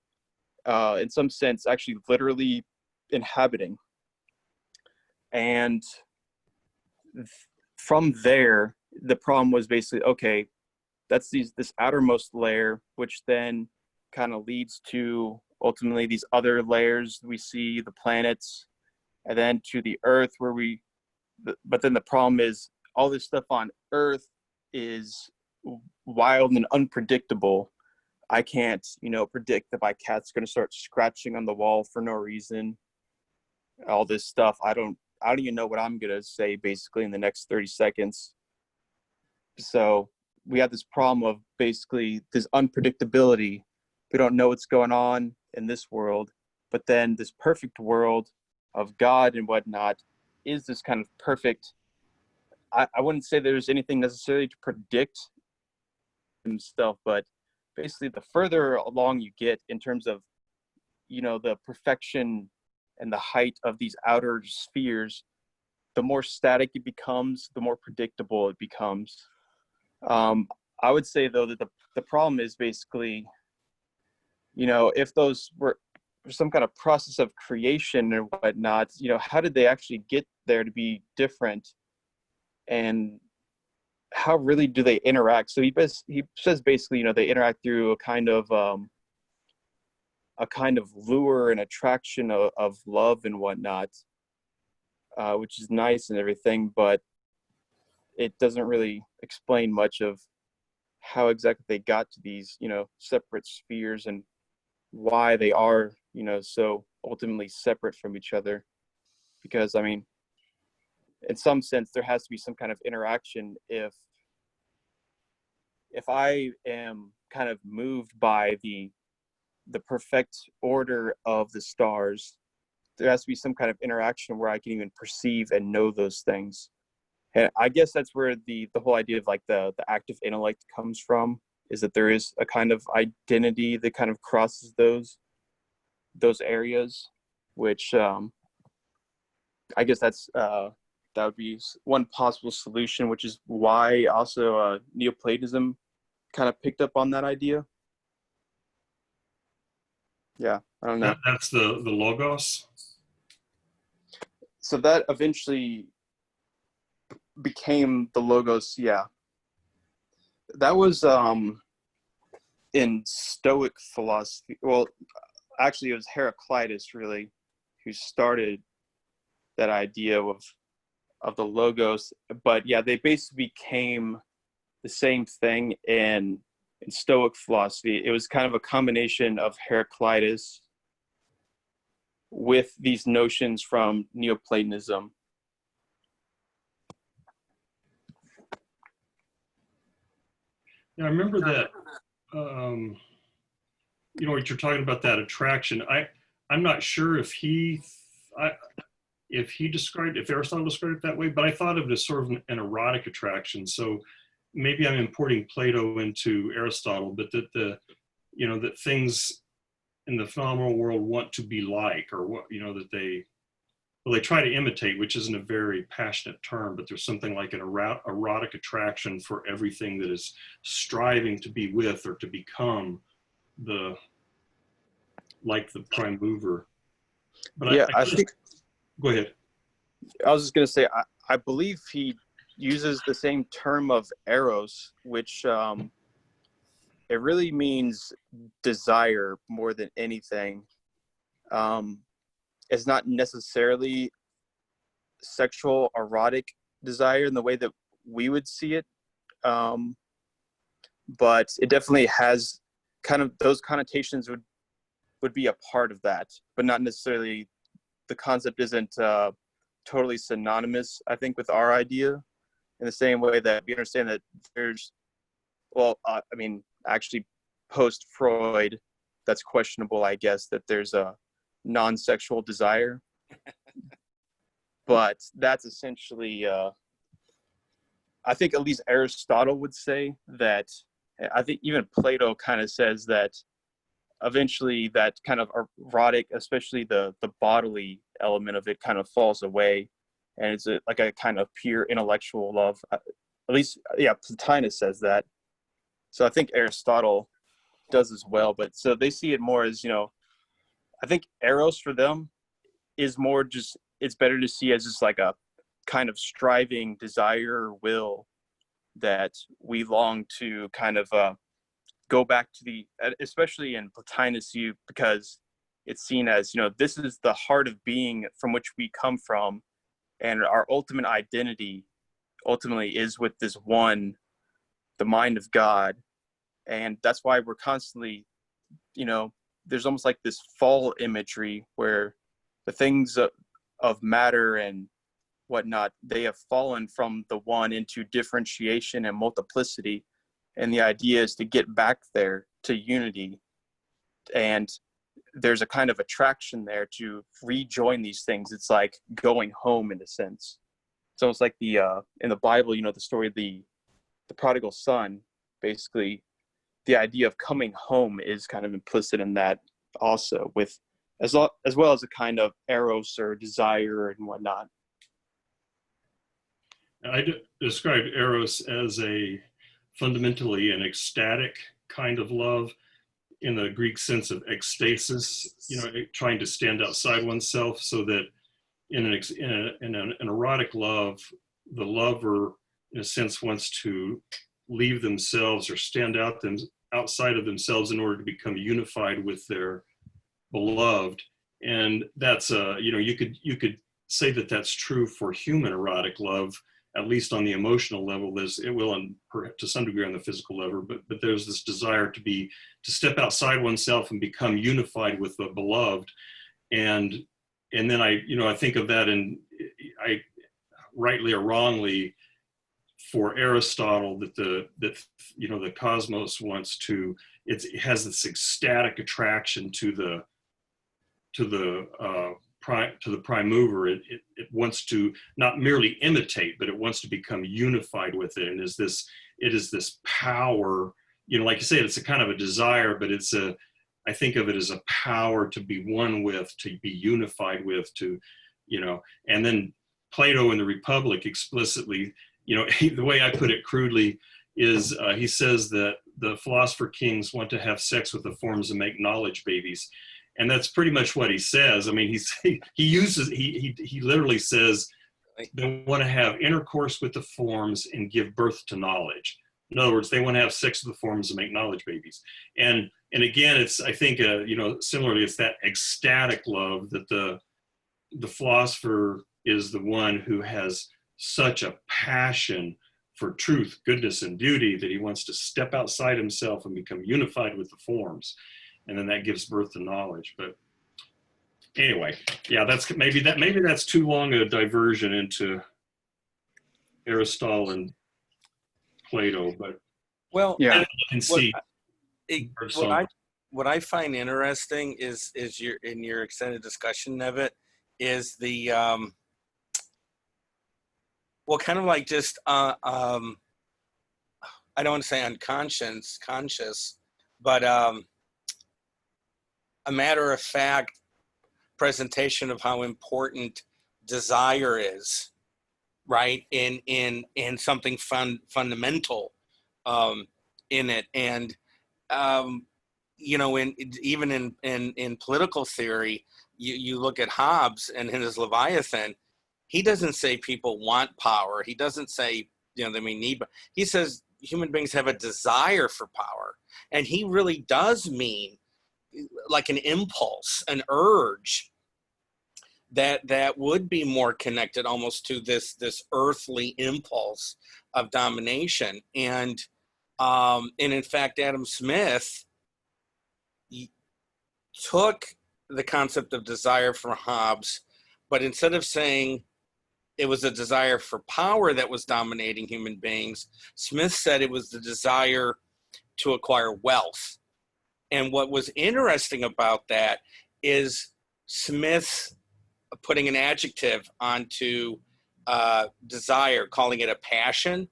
in some sense, actually literally inhabiting. And from there, the problem was basically, okay, that's this outermost layer, which then kind of leads to ultimately these other layers. We see the planets, and then to the Earth, but then the problem is all this stuff on Earth is wild and unpredictable. I can't, predict that my cat's going to start scratching on the wall for no reason. All this stuff, I don't even know what I'm going to say basically in the next 30 seconds. So we have this problem of basically this unpredictability. We don't know what's going on in this world, but then this perfect world of God and whatnot is this kind of perfect. I wouldn't say there's anything necessarily to predict himself, but basically the further along you get in terms of, the perfection and the height of these outer spheres, the more static it becomes, the more predictable it becomes. I would say, though, that the problem is basically, if those were some kind of process of creation or whatnot, how did they actually get there to be different? And how really do they interact? So he says basically, they interact through a kind of lure and attraction of love and whatnot, which is nice and everything, but it doesn't really explain much of how exactly they got to these, separate spheres and why they are, so ultimately separate from each other. Because, in some sense, there has to be some kind of interaction. If I am kind of moved by the perfect order of the stars, there has to be some kind of interaction where I can even perceive and know those things. And I guess that's where the whole idea of like the active intellect comes from, is that there is a kind of identity that kind of crosses those areas, which I guess that would be one possible solution, which is why also Neoplatonism kind of picked up on that idea. Yeah, I don't know. That's the logos. So that eventually became the logos. Yeah, that was in Stoic philosophy. Well, actually, it was Heraclitus really who started that idea of the logos. But yeah, they basically became the same thing in Stoic philosophy. It was kind of a combination of Heraclitus with these notions from Neoplatonism. Yeah, I remember that. You know what you're talking about, that attraction. I'm not sure if Aristotle described it that way, but I thought of it as sort of an erotic attraction. So maybe I'm importing Plato into Aristotle, but that things in the phenomenal world want to be like, or what, that they try to imitate, which isn't a very passionate term, but there's something like an erotic attraction for everything that is striving to be with or to become the prime mover. But yeah, I think. Go ahead. I was just going to say, I believe he uses the same term of eros, which it really means desire more than anything. It's not necessarily sexual erotic desire in the way that we would see it, but it definitely has kind of those connotations would be a part of that, but not necessarily. The concept isn't totally synonymous, I think, with our idea, in the same way that we understand that there's, actually post-Freud, that's questionable, I guess, that there's a non-sexual desire. But that's essentially, I think at least Aristotle would say that, I think even Plato kind of says that eventually that kind of erotic, especially the bodily element of it, kind of falls away, and it's like a kind of pure intellectual love. At least, yeah, Plotinus says that. So I think Aristotle does as well. But so they see it more as, I think eros for them is more just, it's better to see as just like a kind of striving desire or will that we long to kind of go back to especially in Plotinus view, because it's seen as, this is the heart of being from which we come from, and our ultimate identity ultimately is with this one, the mind of God. And that's why we're constantly, there's almost like this fall imagery where the things of matter and whatnot, they have fallen from the one into differentiation and multiplicity. And the idea is to get back there to unity. And there's a kind of attraction there to rejoin these things. It's like going home in a sense. It's almost like in the Bible, the story of the prodigal son, basically the idea of coming home is kind of implicit in that also, with as well as a kind of eros or desire and whatnot. I described eros as fundamentally an ecstatic kind of love, in the Greek sense of ecstasis, trying to stand outside oneself, so that in an erotic love, the lover, in a sense, wants to leave themselves or stand outside of themselves in order to become unified with their beloved. And that's you could say that that's true for human erotic love, at least on the emotional level. It will, and to some degree on the physical level, but there's this desire to step outside oneself and become unified with the beloved. And then I think of that, and I rightly or wrongly, for Aristotle, that the cosmos wants to, it has this ecstatic attraction to the prime mover. It wants to not merely imitate, but it wants to become unified with it. And it is this power, you know, like you said, it's a kind of a desire, but I think of it as a power to be one with, to be unified with, to, you know. And then Plato in the Republic explicitly, you know, the way I put it crudely is he says that the philosopher kings want to have sex with the forms and make knowledge babies. And that's pretty much what he says. I mean, he literally says they want to have intercourse with the forms and give birth to knowledge. In other words, they want to have sex with the forms and make knowledge babies. And again, it's, I think, you know, similarly, it's that ecstatic love that the philosopher is the one who has such a passion for truth, goodness, and beauty that he wants to step outside himself and become unified with the forms. And then that gives birth to knowledge. But anyway, yeah, maybe that's too long a diversion into Aristotle and Plato, but Well, Yeah. you can see. what I find interesting is your extended discussion of it is the well, kind of like just I don't want to say conscious, but a matter of fact presentation of how important desire is, right? In something fundamental in it. And you know, even in political theory, you look at Hobbes and in his Leviathan, he doesn't say people want power. He doesn't say, you know, they may need, but he says human beings have a desire for power. And he really does mean like an impulse, an urge that would be more connected almost to this earthly impulse of domination. And in fact, Adam Smith took the concept of desire from Hobbes, but instead of saying it was a desire for power that was dominating human beings, Smith said it was the desire to acquire wealth. And what was interesting about that is Smith putting an adjective onto desire, calling it a passion.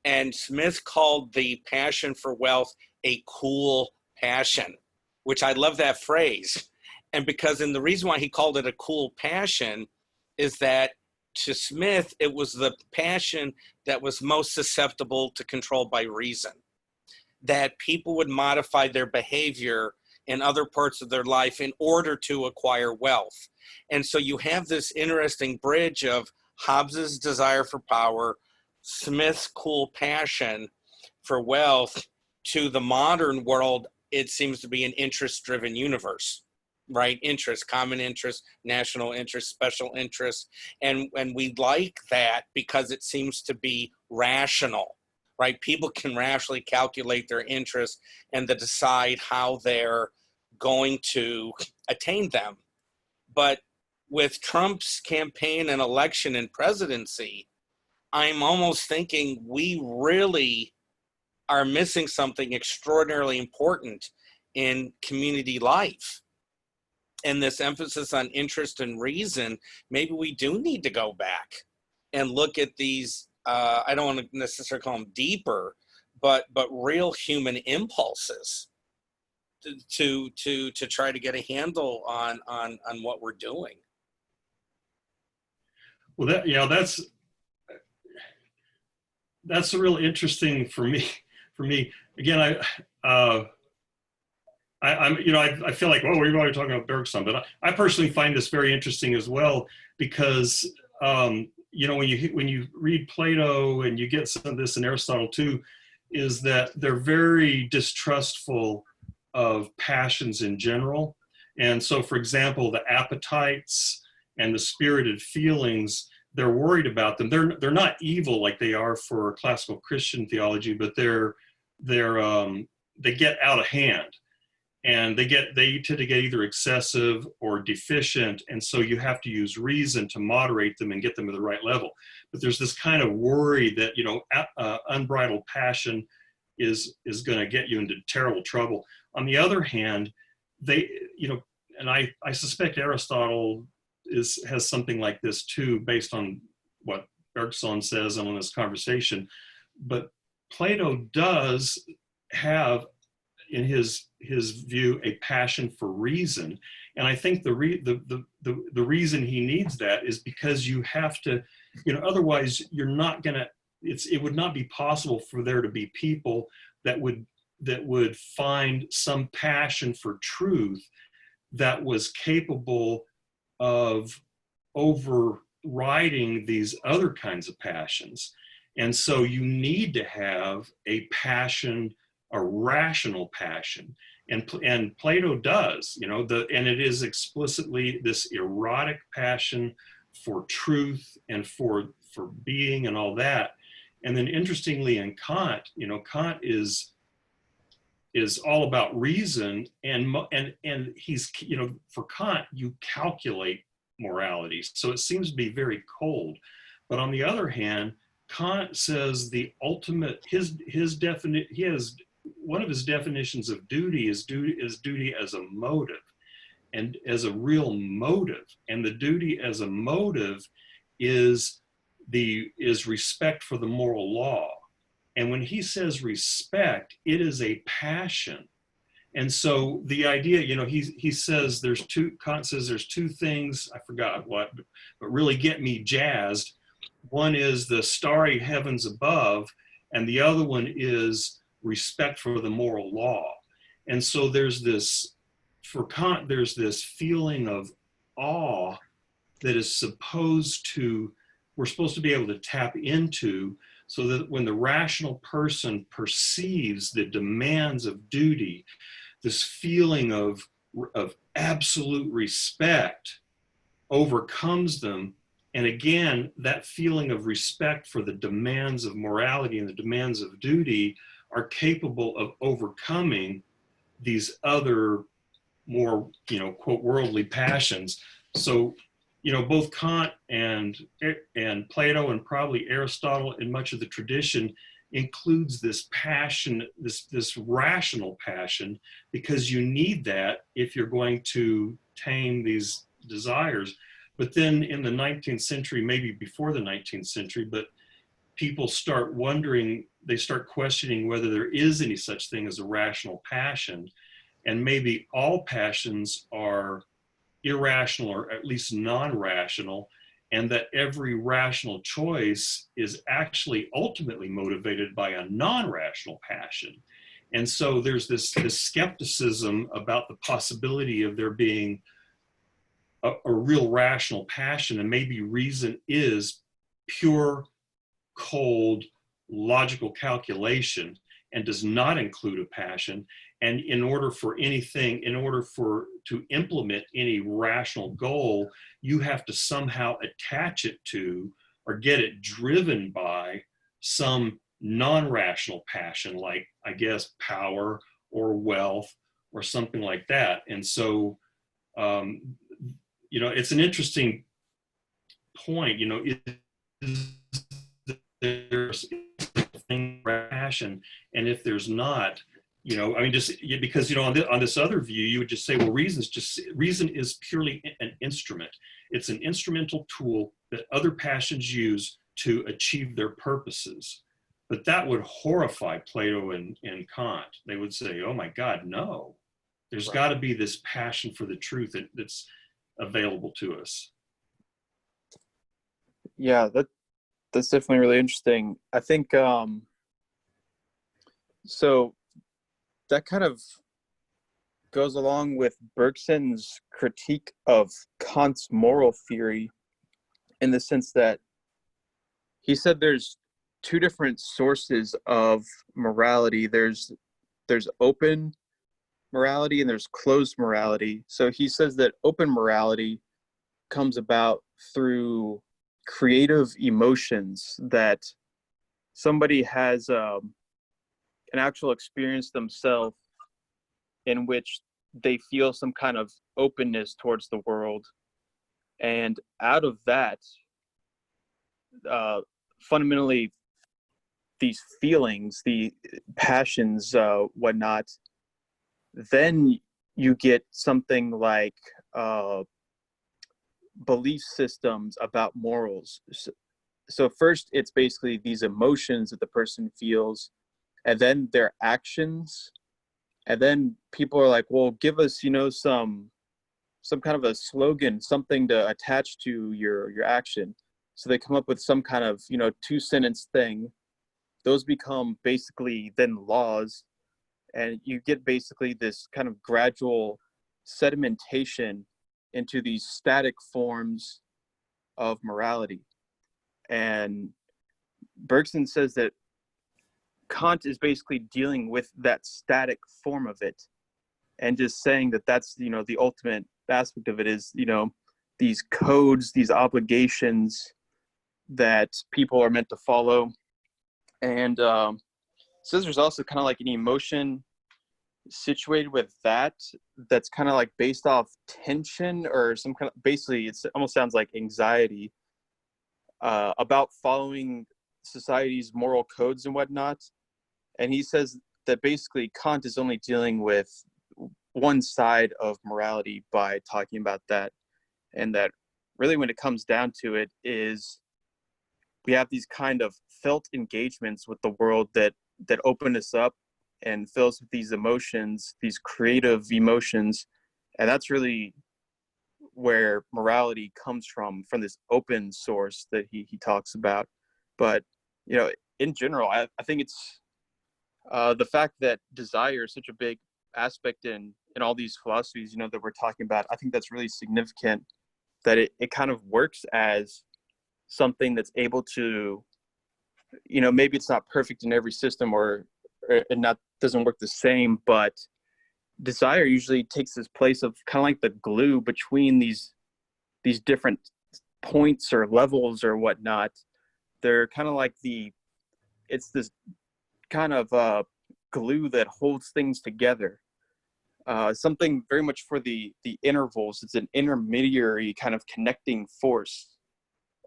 And Smith called the passion for wealth a cool passion, which I love that phrase. And the reason why he called it a cool passion is that to Smith, it was the passion that was most susceptible to control by reason, that people would modify their behavior in other parts of their life in order to acquire wealth. And so you have this interesting bridge of Hobbes's desire for power, Smith's cool passion for wealth, to the modern world. It seems to be an interest-driven universe, right? Interest, common interest, national interest, special interest. And we like that because it seems to be rational, right? People can rationally calculate their interests and then decide how they're going to attain them. But with Trump's campaign and election and presidency, I'm almost thinking we really are missing something extraordinarily important in community life. And this emphasis on interest and reason, maybe we do need to go back and look at these, I don't want to necessarily call them deeper, but real human impulses to try to get a handle on what we're doing. Well, that's real interesting for me. Again, I'm you know, I feel like, well, we're already talking about Bergson, but I personally find this very interesting as well because you know, when you read Plato and you get some of this in Aristotle too, is that they're very distrustful of passions in general. And so, for example, the appetites and the spirited feelings, they're worried about them. They're not evil like they are for classical Christian theology, but they get out of hand, and they tend to get either excessive or deficient, and so you have to use reason to moderate them and get them to the right level. But there's this kind of worry that, you know, unbridled passion is going to get you into terrible trouble. On the other hand, they, you know, and I suspect Aristotle has something like this too, based on what Bergson says and on this conversation. But Plato does have, in his view, a passion for reason. And I think the reason he needs that is because you have to, otherwise you're not gonna, it would not be possible for there to be people that would find some passion for truth that was capable of overriding these other kinds of passions. And so you need to have a passion, a rational passion. And Plato does, and it is explicitly this erotic passion for truth and for being and all that. And then interestingly in Kant, Kant is all about reason, and he's, for Kant, you calculate morality. So it seems to be very cold. But on the other hand, Kant says the ultimate, he has, one of his definitions of duty is duty as a motive, and as a real motive. And the duty as a motive is respect for the moral law. And when he says respect, it is a passion. And so the idea, he says Kant says there's two things, I forgot what, but really get me jazzed. One is the starry heavens above, and the other one is respect for the moral law. And so for Kant, there's this feeling of awe that is we're supposed to be able to tap into, so that when the rational person perceives the demands of duty, this feeling of absolute respect overcomes them. And again, that feeling of respect for the demands of morality and the demands of duty are capable of overcoming these other more, quote, worldly passions. So, both Kant and Plato and probably Aristotle and much of the tradition includes this passion, this rational passion, because you need that if you're going to tame these desires. But then in the 19th century, maybe before the 19th century, but people start wondering, they start questioning whether there is any such thing as a rational passion. And maybe all passions are irrational, or at least non-rational, and that every rational choice is actually ultimately motivated by a non-rational passion. And so there's this skepticism about the possibility of there being a real rational passion, and maybe reason is pure, cold, logical calculation and does not include a passion. And in order to implement any rational goal, you have to somehow attach it to or get it driven by some non-rational passion, like, I guess, power or wealth or something like that. And so, it's an interesting point, is there's passion, and if there's not, just because, on this other view, you would just say, well, reason is purely an instrument. It's an instrumental tool that other passions use to achieve their purposes. But that would horrify Plato and Kant. They would say, oh my God, no. There's got to be this passion for the truth that's available to us. Yeah, that's definitely really interesting. I think so that kind of goes along with Bergson's critique of Kant's moral theory, in the sense that he said there's two different sources of morality. There's open morality and there's closed morality. So he says that open morality comes about through creative emotions, that somebody has an actual experience themselves in which they feel some kind of openness towards the world, and out of that, fundamentally, these feelings, the passions, whatnot, then you get something like belief systems about morals. So first, it's basically these emotions that the person feels, and then their actions. And then people are like, well, give us, some kind of a slogan, something to attach to your action. So they come up with some kind of, 2-sentence thing. Those become basically then laws. And you get basically this kind of gradual sedimentation into these static forms of morality. And Bergson says that Kant is basically dealing with that static form of it, and just saying that that's, the ultimate aspect of it is, these codes, these obligations that people are meant to follow. And says there's also kind of like an emotion situated with that's kind of like based off tension or some kind of, basically it almost sounds like anxiety about following society's moral codes and whatnot. And he says that basically Kant is only dealing with one side of morality by talking about that, and that really when it comes down to it is we have these kind of felt engagements with the world that open us up and fill us with these emotions, these creative emotions. And that's really where morality comes from this open source that he talks about. But, in general, I think it's the fact that desire is such a big aspect in all these philosophies, that we're talking about. I think that's really significant, that it kind of works as something that's able to, maybe it's not perfect in every system or doesn't work the same, but desire usually takes this place of kind of like the glue between these different points or levels or whatnot. They're kind of like it's this kind of glue that holds things together. Something very much for the intervals. It's an intermediary kind of connecting force.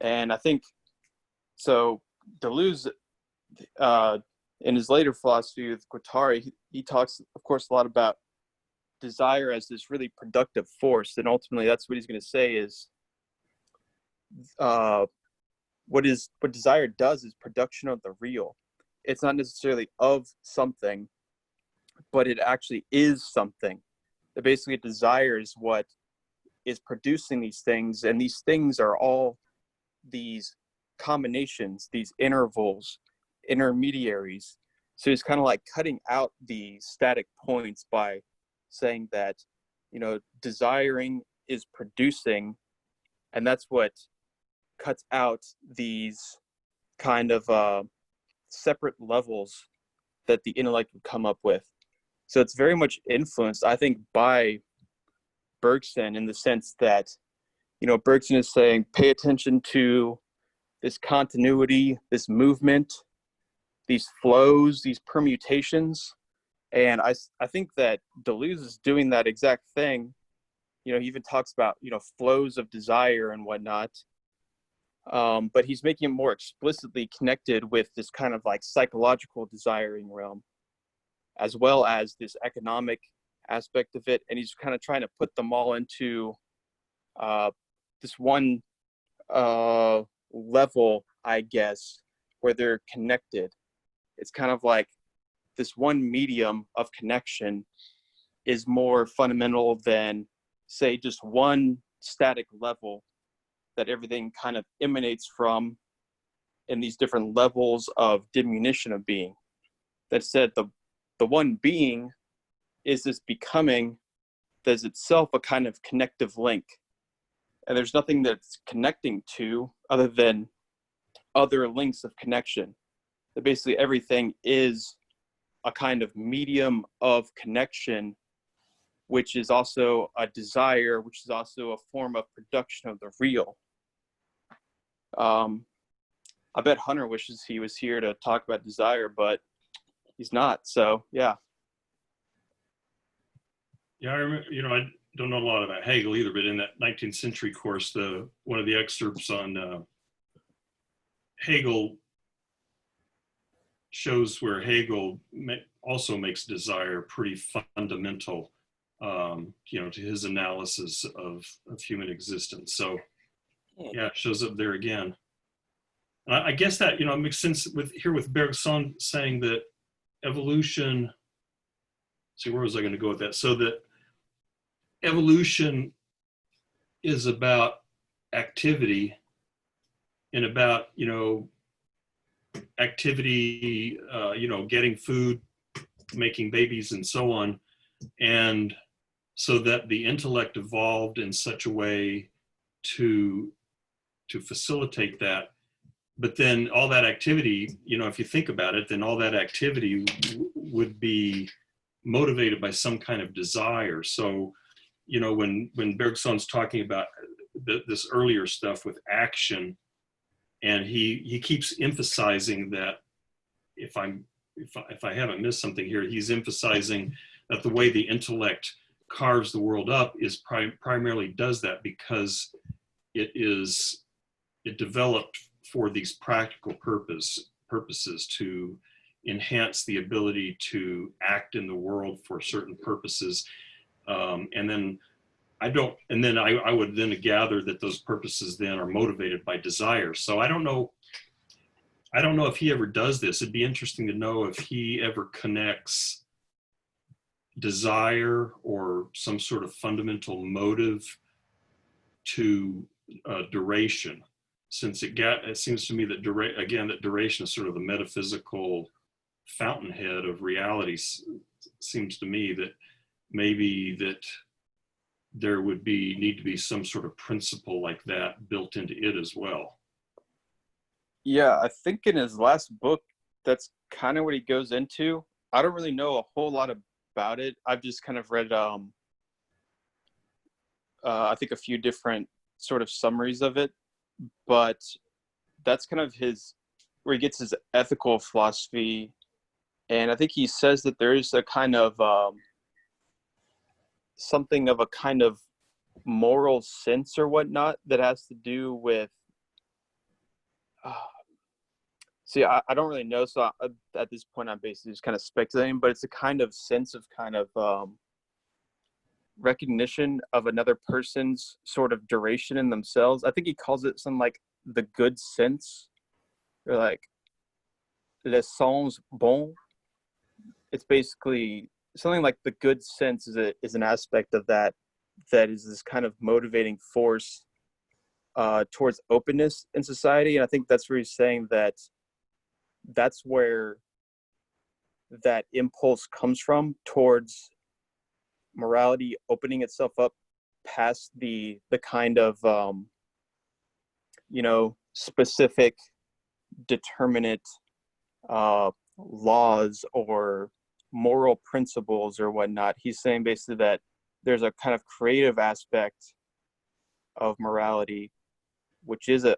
And I think, so Deleuze, in his later philosophy with Guattari, he talks, of course, a lot about desire as this really productive force. And ultimately, that's what he's going to say is what desire does is production of the real. It's not necessarily of something, but it actually is something. That basically desire is what is producing these things, and these things are all these combinations, these intervals, intermediaries. So it's kind of like cutting out the static points by saying that, desiring is producing, and that's what cuts out these kind of separate levels that the intellect would come up with. So it's very much influenced, I think, by Bergson, in the sense that, Bergson is saying, pay attention to this continuity, this movement, these flows, these permutations. And I think that Deleuze is doing that exact thing. He even talks about, flows of desire and whatnot. But he's making it more explicitly connected with this kind of like psychological desiring realm, as well as this economic aspect of it. And he's kind of trying to put them all into this one level, I guess, where they're connected. It's kind of like this one medium of connection is more fundamental than, say, just one static level that everything kind of emanates from in these different levels of diminution of being. That said, the one being is this becoming that is itself a kind of connective link. And there's nothing that's connecting to other than other links of connection. That basically everything is a kind of medium of connection, which is also a desire, which is also a form of production of the real. I bet Hunter wishes he was here to talk about desire, but he's not. So, yeah. Yeah, I remember, I don't know a lot about Hegel either, but in that 19th century course, one of the excerpts on Hegel shows where Hegel also makes desire pretty fundamental, to his analysis of human existence. So, yeah, it shows up there again. I guess that, makes sense with Bergson saying that evolution, see, where was I going to go with that? So that evolution is about activity and about, activity, getting food, making babies and so on. And so that the intellect evolved in such a way to facilitate that. But then all that activity, if you think about it, then all that activity would be motivated by some kind of desire. So, when Bergson's talking about this earlier stuff with action, and he keeps emphasizing that, if I haven't missed something here, he's emphasizing that the way the intellect carves the world up is primarily does that because it developed for these practical purposes to enhance the ability to act in the world for certain purposes. And then I would then gather that those purposes then are motivated by desire. So I don't know if he ever does this. It'd be interesting to know if he ever connects desire or some sort of fundamental motive to duration, since it seems to me that duration is sort of the metaphysical fountainhead of reality. Seems to me that maybe that there would need to be some sort of principle like that built into it as well. Yeah, I think in his last book, that's kind of what he goes into. I don't really know a whole lot about it. I've just kind of read, I think, a few different sort of summaries of it, but that's kind of where he gets his ethical philosophy. And I think he says that there is a kind of something of a kind of moral sense or whatnot that has to do with see, I don't really know, so at this point I'm basically just kind of speculating, but it's a kind of sense of kind of recognition of another person's sort of duration in themselves. I think he calls it something like the good sense, or like le sens bon. It's basically something like the good sense is an aspect of that is this kind of motivating force towards openness in society. And I think that's where he's saying that's where that impulse comes from towards morality opening itself up past the kind of specific determinate laws or moral principles or whatnot. He's saying basically that there's a kind of creative aspect of morality, which is a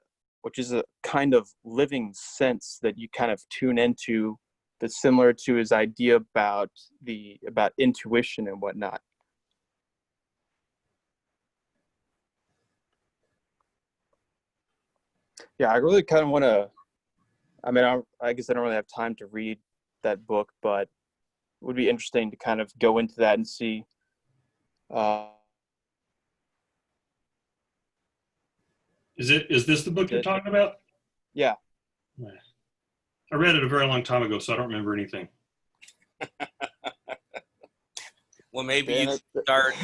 kind of living sense that you kind of tune into, that's similar to his idea about intuition and whatnot. Yeah, I really kind of want to, I guess I don't really have time to read that book, but it would be interesting to kind of go into that and see. Is this the book you're talking about? Yeah. I read it a very long time ago, so I don't remember anything. Well, maybe you start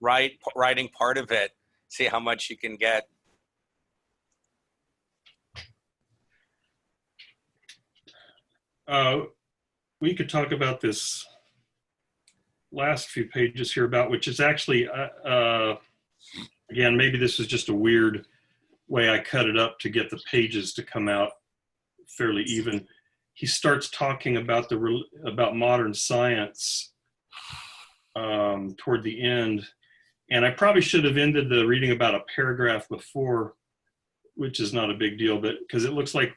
writing part of it, see how much you can get. We could talk about this last few pages here about, which is actually, again, maybe this is just a weird way I cut it up to get the pages to come out fairly even. He starts talking about about modern science toward the end, and I probably should have ended the reading about a paragraph before, which is not a big deal, but because it looks like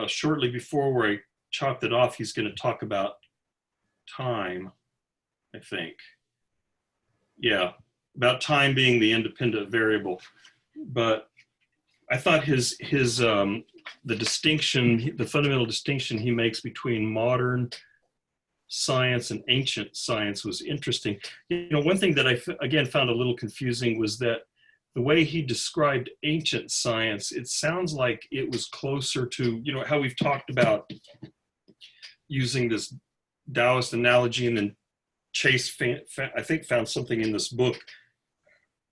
shortly before where I chopped it off, he's going to talk about time, I think. Yeah, about time being the independent variable. But I thought the distinction, the fundamental distinction he makes between modern science and ancient science was interesting. One thing that I, again, found a little confusing was that the way he described ancient science, it sounds like it was closer to, how we've talked about using this Taoist analogy, and then Chase, I think, found something in this book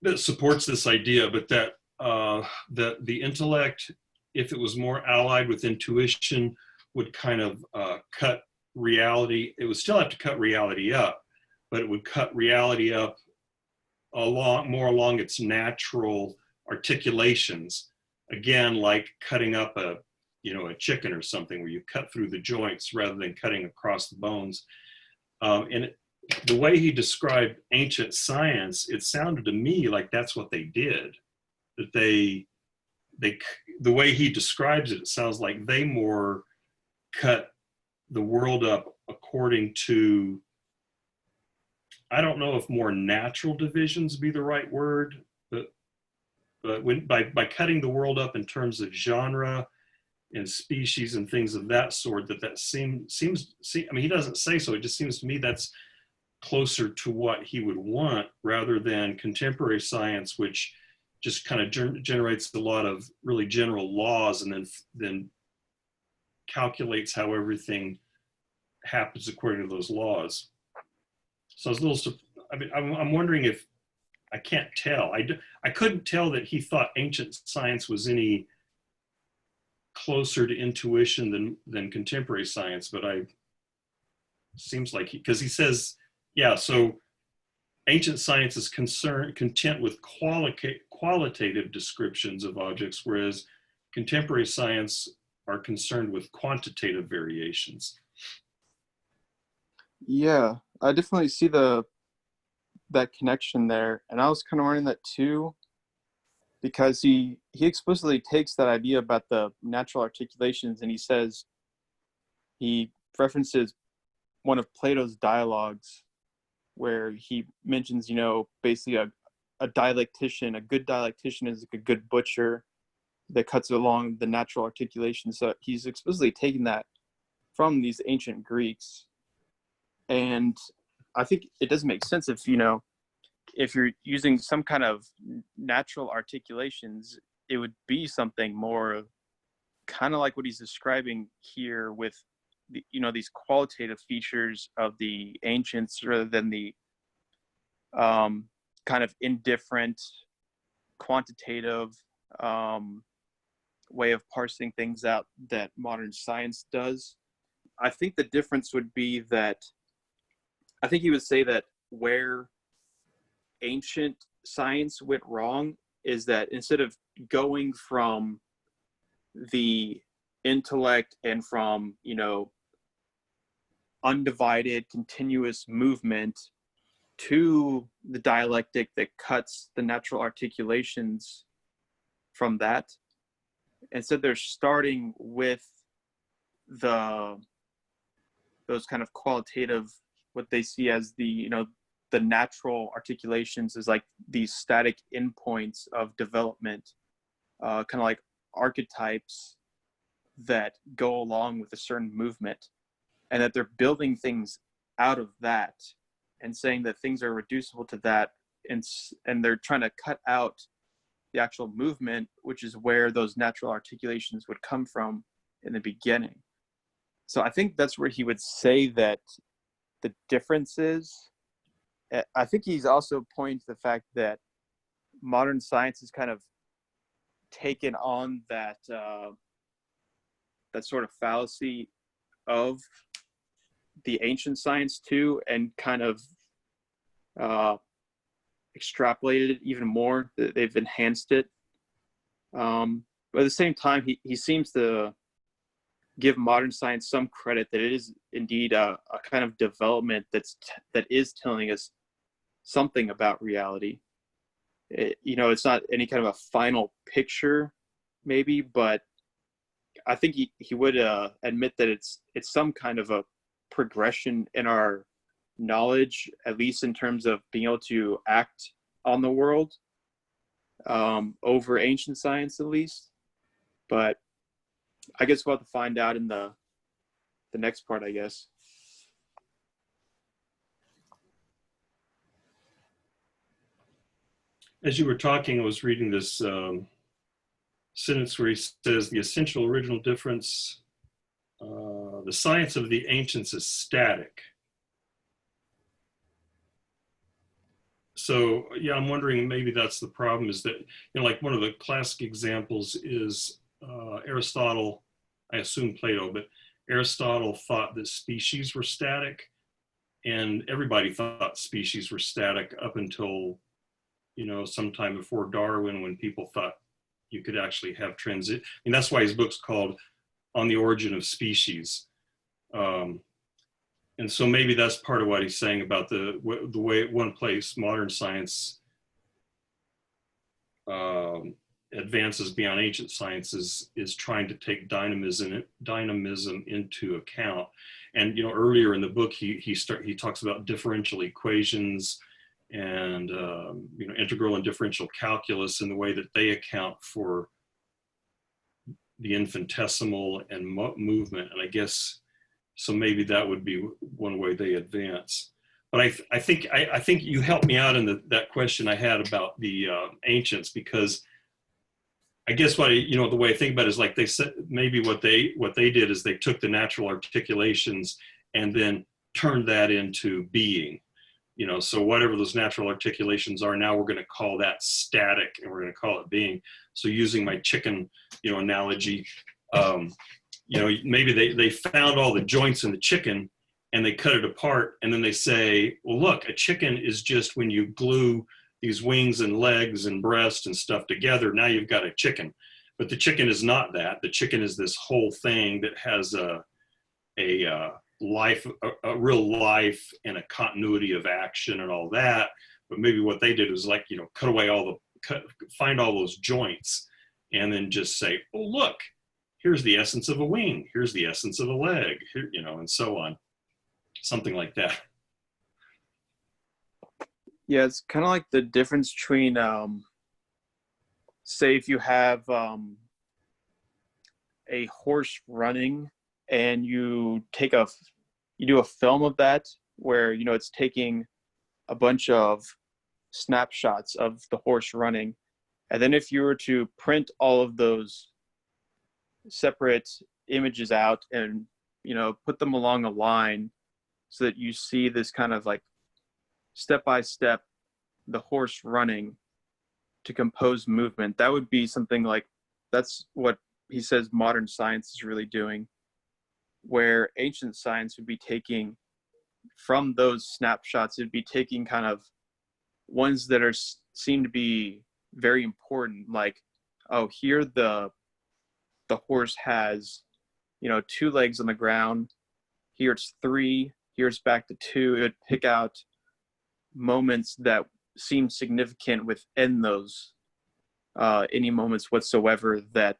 that supports this idea, but that that the intellect, if it was more allied with intuition, would kind of cut reality. It would still have to cut reality up, but it would cut reality up more along its natural articulations. Again, like cutting up a chicken or something, where you cut through the joints rather than cutting across the bones. And the way he described ancient science, it sounded to me like that's what they did. That the way he describes it, it sounds like they more cut the world up according to, I don't know if more natural divisions be the right word, but by cutting the world up in terms of genre and species and things of that sort, that seems, I mean, he doesn't say so, it just seems to me that's closer to what he would want, rather than contemporary science, which just kind of generates a lot of really general laws and then calculates how everything happens according to those laws. So I was a little, I mean, I'm wondering if, I can't tell. I couldn't tell that he thought ancient science was any closer to intuition than contemporary science, but seems like because he says, yeah, so ancient science is content with qualitative descriptions of objects, whereas contemporary science are concerned with quantitative variations. Yeah, I definitely see that connection there, and I was kind of wondering that too, because he explicitly takes that idea about the natural articulations, and he references one of Plato's dialogues where he mentions, basically a dialectician, a good dialectician is like a good butcher that cuts along the natural articulation. So he's explicitly taking that from these ancient Greeks. And I think it does make sense if you're using some kind of natural articulations, it would be something more kind of like what he's describing here with these qualitative features of the ancients, rather than the kind of indifferent quantitative way of parsing things out that modern science does. I think the difference would be that I think he would say that where ancient science went wrong is that instead of going from the intellect and from undivided continuous movement to the dialectic that cuts the natural articulations from that, instead they're starting with those kind of qualitative, what they see as the natural articulations is like these static endpoints of development, kind of like archetypes that go along with a certain movement, and that they're building things out of that and saying that things are reducible to that, and they're trying to cut out the actual movement, which is where those natural articulations would come from in the beginning. So I think that's where he would say that the difference is. I think he's also pointing to the fact that modern science has kind of taken on that sort of fallacy of the ancient science too, and kind of extrapolated it even more. They've enhanced it. But at the same time, he seems to give modern science some credit that it is indeed a kind of development that is telling us something about reality. It's not any kind of a final picture, maybe, but I think he would admit that it's some kind of a progression in our knowledge, at least in terms of being able to act on the world over ancient science, at least. But I guess we'll have to find out in the next part, I guess. As you were talking, I was reading this sentence where he says the essential original difference The science of the ancients is static. So yeah, I'm wondering maybe that's the problem, is that, like one of the classic examples is Aristotle, I assume Plato, but Aristotle thought that species were static, and everybody thought species were static up until, sometime before Darwin, when people thought you could actually have transit. And that's why his book's called On the Origin of Species. And so maybe that's part of what he's saying about the way one place modern science advances beyond ancient science is trying to take dynamism into account. And earlier in the book he talks about differential equations and integral and differential calculus and the way that they account for the infinitesimal and movement. And I guess so maybe that would be one way they advance. But I think you helped me out in that question I had about the ancients, because I guess the way I think about it is, like they said, maybe what they did is they took the natural articulations and then turned that into being. So whatever those natural articulations are, now we're going to call that static and we're going to call it being. So using my chicken, analogy, maybe they found all the joints in the chicken and they cut it apart, and then they say, well, look, a chicken is just when you glue these wings and legs and breast and stuff together, now you've got a chicken. But the chicken is not that. The chicken is this whole thing that has a life, a real life and a continuity of action and all that. But maybe what they did was cut away find all those joints and then just say, oh, look, here's the essence of a wing, here's the essence of a leg, here, and so on. Something like that. Yeah, it's kind of like the difference between, say, if you have a horse running and you do a film of that where, it's taking a bunch of snapshots of the horse running. And then if you were to print all of those separate images out and, put them along a line so that you see this kind of like step by step, the horse running to compose movement, that would be something like, that's what he says modern science is really doing, where ancient science would be taking from those snapshots, it'd be taking kind of ones that seem to be very important, like, oh, here the horse has, 2 legs on the ground, here it's 3, here it's back to 2. It would pick out moments that seem significant within those any moments whatsoever that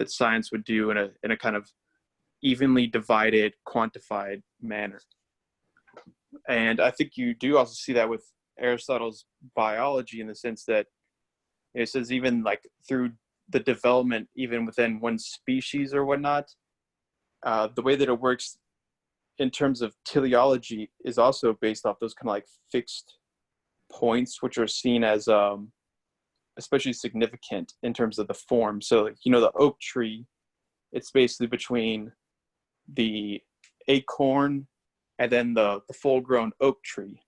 science would do in a kind of evenly divided, quantified manner. And I think you do also see that with Aristotle's biology, in the sense that it says even like through the development, even within one species or whatnot, the way that it works in terms of teleology is also based off those kind of like fixed points, which are seen as especially significant in terms of the form. So, the oak tree, it's basically between the acorn and then the full-grown oak tree.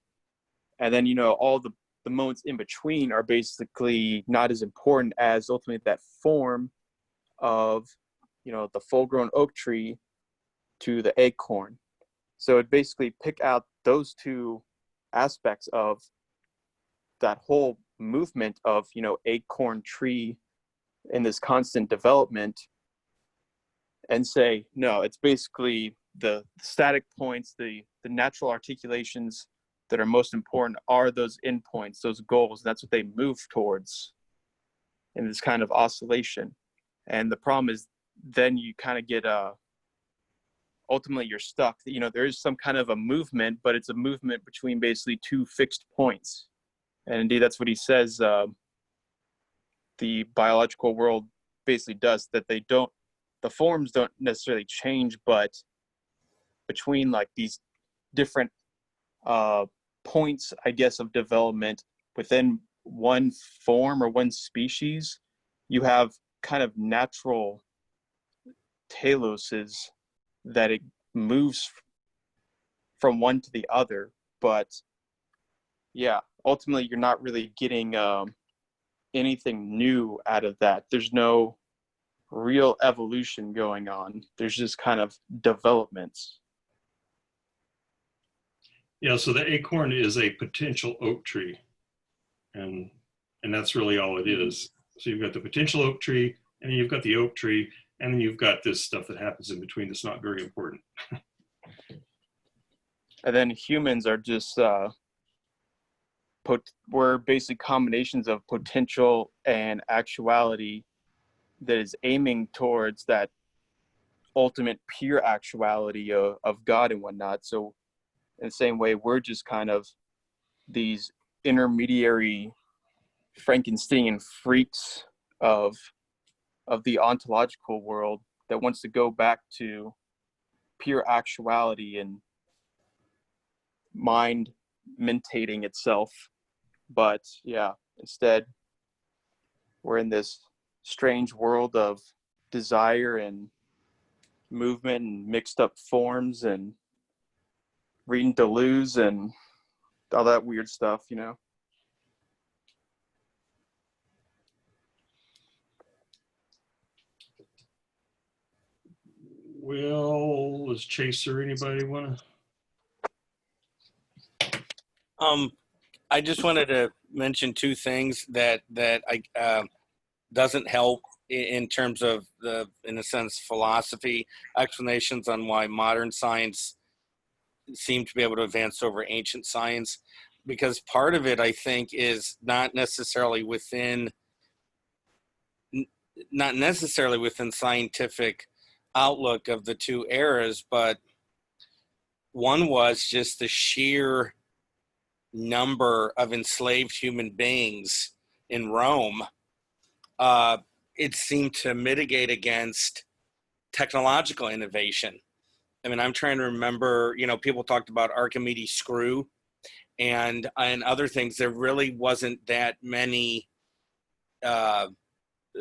And then, all the moments in between are basically not as important as ultimately that form of, the full-grown oak tree to the acorn. So it basically pick out those two aspects of that whole movement of, acorn tree in this constant development, and say, no, it's basically the static points, the natural articulations that are most important are those endpoints, those goals. That's what they move towards in this kind of oscillation. And the problem is then you kind of get ultimately you're stuck. There is some kind of a movement, but it's a movement between basically 2 fixed points. And indeed, that's what he says the biological world basically does, that the forms don't necessarily change, but between like these different points, I guess, of development within one form or one species, you have kind of natural teloses that it moves from one to the other. But yeah, ultimately you're not really getting anything new out of that. There's no real evolution going on. There's just kind of developments. Yeah, so the acorn is a potential oak tree, and that's really all it is. So you've got the potential oak tree, and then you've got the oak tree, and then you've got this stuff that happens in between that's not very important. And then humans are just we're basically combinations of potential and actuality that is aiming towards that ultimate pure actuality of God and whatnot. So in the same way, we're just kind of these intermediary Frankenstein freaks of the ontological world that wants to go back to pure actuality and mind mentating itself. But yeah, instead we're in this strange world of desire and movement and mixed up forms and reading Deleuze and all that weird stuff, you know. Well, does Chase or anybody want to? I just wanted to mention two things that I doesn't help in terms of the, in a sense, philosophy explanations on why modern science seem to be able to advance over ancient science, because part of it, I think, is not necessarily within scientific outlook of the two eras, but one was just the sheer number of enslaved human beings in Rome. It seemed to mitigate against technological innovation. I mean, I'm trying to remember, people talked about Archimedes' screw and other things. There really wasn't that many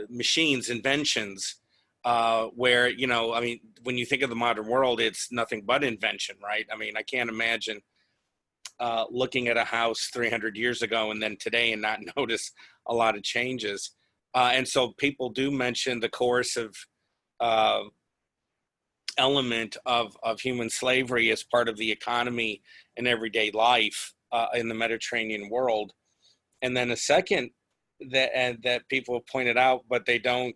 machines, inventions, where, I mean, when you think of the modern world, it's nothing but invention, right? I mean, I can't imagine looking at a house 300 years ago and then today and not notice a lot of changes. And so people do mention the coercive element of human slavery as part of the economy and everyday life in the Mediterranean world. And then a second that people have pointed out, but they don't,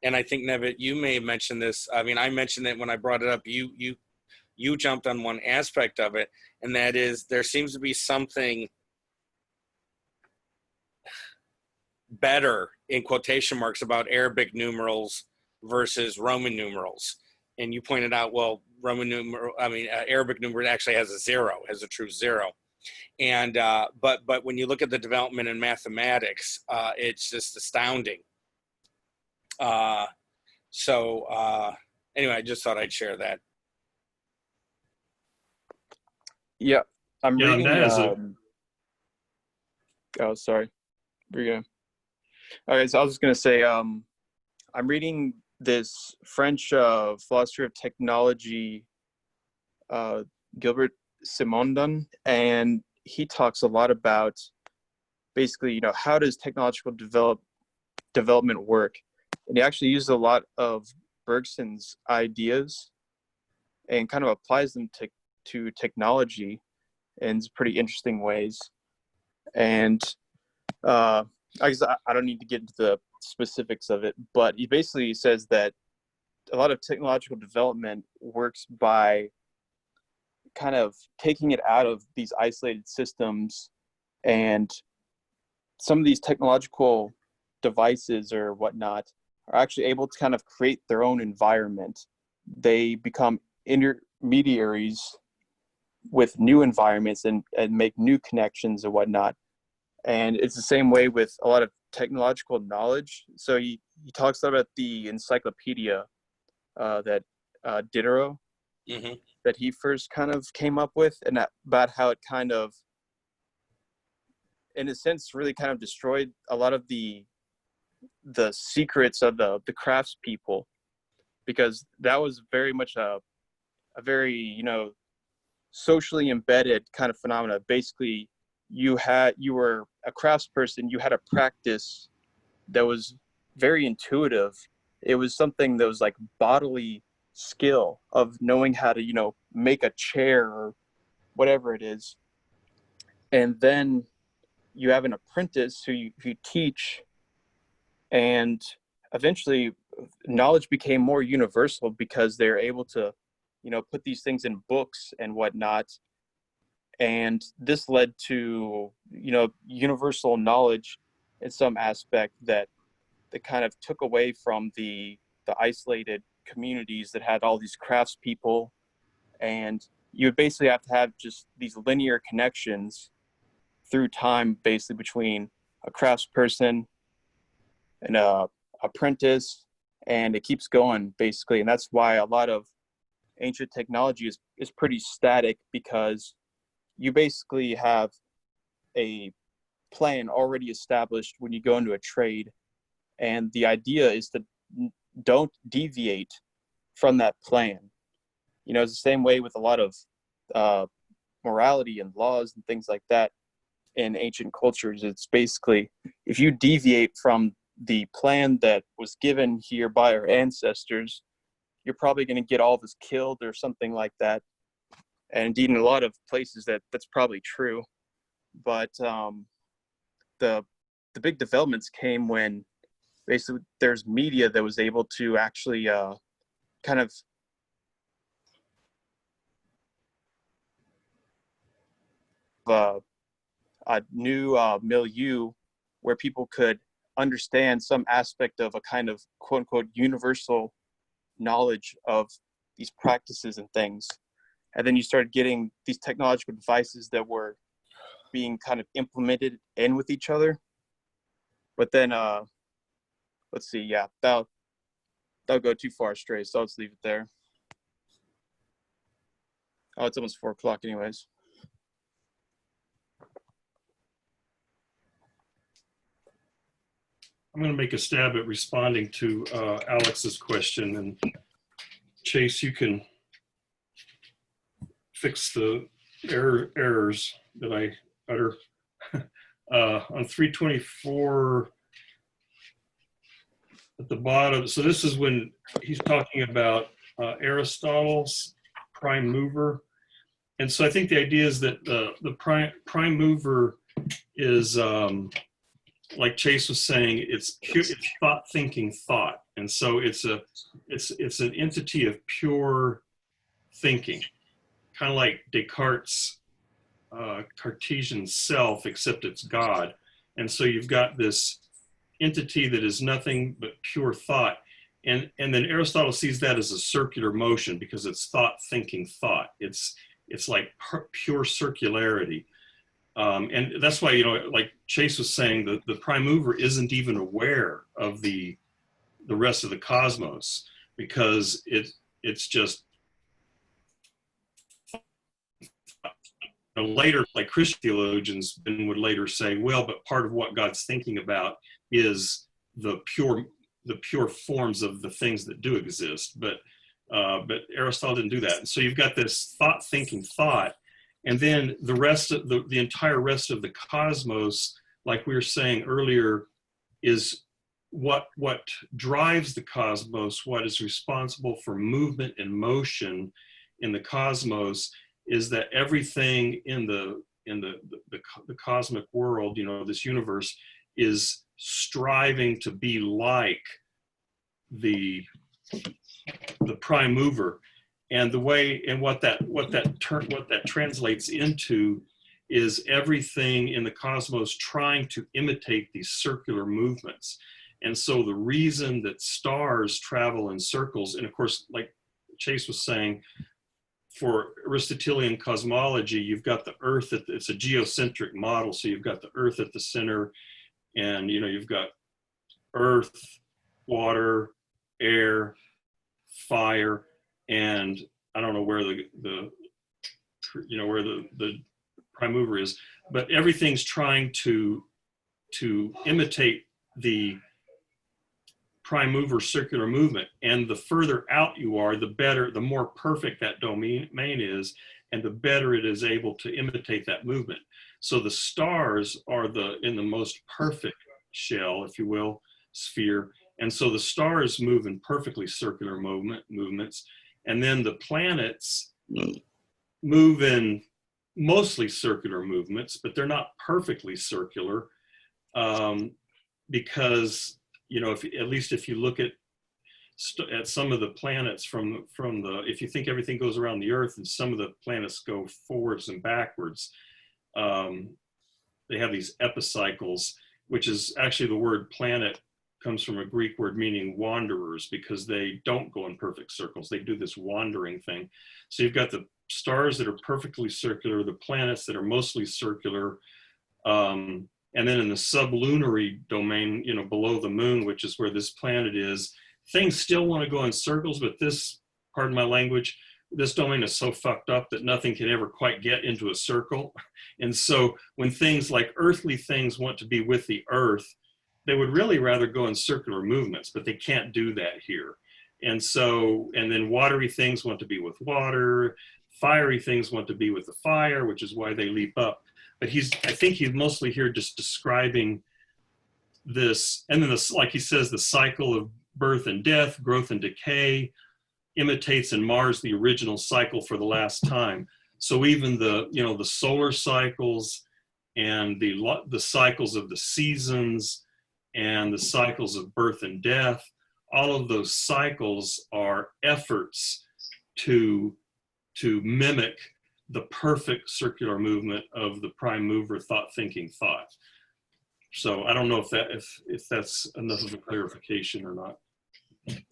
and I think, Nevitt, you may have mentioned this. I mean, I mentioned it when I brought it up. You jumped on one aspect of it, and that is there seems to be something better, in quotation marks, about Arabic numerals versus Roman numerals. And you pointed out, well, Arabic numeral actually has a zero, has a true zero. And but when you look at the development in mathematics, it's just astounding. Anyway, I just thought I'd share that. Yeah, I'm reading. Oh, sorry. Okay, so I was just gonna say, I'm reading this French philosopher of technology, Gilbert Simondon, and he talks a lot about basically, how does technological development work, and he actually uses a lot of Bergson's ideas and kind of applies them to technology in pretty interesting ways. And I guess I don't need to get into the specifics of it, but he basically says that a lot of technological development works by kind of taking it out of these isolated systems, and some of these technological devices or whatnot are actually able to kind of create their own environment. They become intermediaries with new environments and make new connections and whatnot. And it's the same way with a lot of technological knowledge. So he talks about the encyclopedia that Diderot, Mm-hmm. that he first kind of came up with, and about how it kind of, in a sense, really kind of destroyed a lot of the secrets of the craftspeople, because that was very much a a very, socially embedded kind of phenomena. Basically, you were a craftsperson, you had a practice that was very intuitive. It was something that was like bodily skill of knowing how to, make a chair or whatever it is. And then you have an apprentice who you teach, and eventually knowledge became more universal because they're able to, put these things in books and whatnot. And this led to, universal knowledge in some aspect that kind of took away from the isolated communities that had all these craftspeople. And you would basically have to have just these linear connections through time, basically between a craftsperson and a apprentice, and it keeps going basically. And that's why a lot of ancient technology is pretty static, because you basically have a plan already established when you go into a trade, and the idea is to don't deviate from that plan. It's the same way with a lot of morality and laws and things like that in ancient cultures. It's basically, if you deviate from the plan that was given here by our ancestors, you're probably going to get all of us killed or something like that. And indeed, in a lot of places that's probably true. But the big developments came when basically there's media that was able to actually kind of a new milieu where people could understand some aspect of a kind of quote unquote universal knowledge of these practices and things. And then you started getting these technological devices that were being kind of implemented in with each other. But then, let's see, yeah, that'll go too far astray, so I'll just leave it there. Oh, it's almost 4 o'clock anyways. I'm going to make a stab at responding to Alex's question, and Chase, you can fix the errors that I utter. On 324 at the bottom, so this is when he's talking about Aristotle's prime mover. And so I think the idea is that the prime mover is, like Chase was saying, it's thought thinking thought. And so it's an entity of pure thinking, kind of like Descartes' Cartesian self, except it's God. And so you've got this entity that is nothing but pure thought. And then Aristotle sees that as a circular motion because it's thought thinking thought. It's like pure circularity. And that's why, like Chase was saying, the prime mover isn't even aware of the rest of the cosmos, because it's just later, like Christian theologians would later say, well, but part of what God's thinking about is the pure forms of the things that do exist. But Aristotle didn't do that. And so you've got this thought thinking thought, and then the rest of the entire rest of the cosmos, like we were saying earlier, is what drives the cosmos, what is responsible for movement and motion in the cosmos, is that everything in the cosmic world, this universe, is striving to be like the prime mover. And the way, and what that translates into is everything in the cosmos trying to imitate these circular movements. And so the reason that stars travel in circles, and of course, like Chase was saying, for Aristotelian cosmology, you've got the Earth, it's a geocentric model. So you've got the Earth at the center, and you've got earth, water, air, fire, and I don't know where the prime mover is, but everything's trying to imitate the prime mover circular movement. And the further out you are, the better, the more perfect that domain is, and the better it is able to imitate that movement. So the stars are in the most perfect shell, if you will, sphere. And so the stars move in perfectly circular movements. And then the planets move in mostly circular movements, but they're not perfectly circular, because, you know, at least if you look at some of the planets from if you think everything goes around the Earth, and some of the planets go forwards and backwards, they have these epicycles, which is actually, the word planet comes from a Greek word meaning wanderers, because they don't go in perfect circles. They do this wandering thing. So you've got the stars that are perfectly circular, the planets that are mostly circular, and then in the sublunary domain, you know, below the moon, which is where this planet is, things still want to go in circles, but this, pardon my language, this domain is so fucked up that nothing can ever quite get into a circle. And so when things like earthly things want to be with the Earth, they would really rather go in circular movements, but they can't do that here. And so, and then watery things want to be with water, fiery things want to be with the fire, which is why they leap up. But I think he's mostly here just describing this, and then like he says, the cycle of birth and death, growth and decay, imitates and mars the original cycle for the last time. So even the, you know, the solar cycles and the cycles of the seasons and the cycles of birth and death, all of those cycles are efforts to mimic the perfect circular movement of the prime mover thinking thought. So I don't know if that's enough of a clarification or not.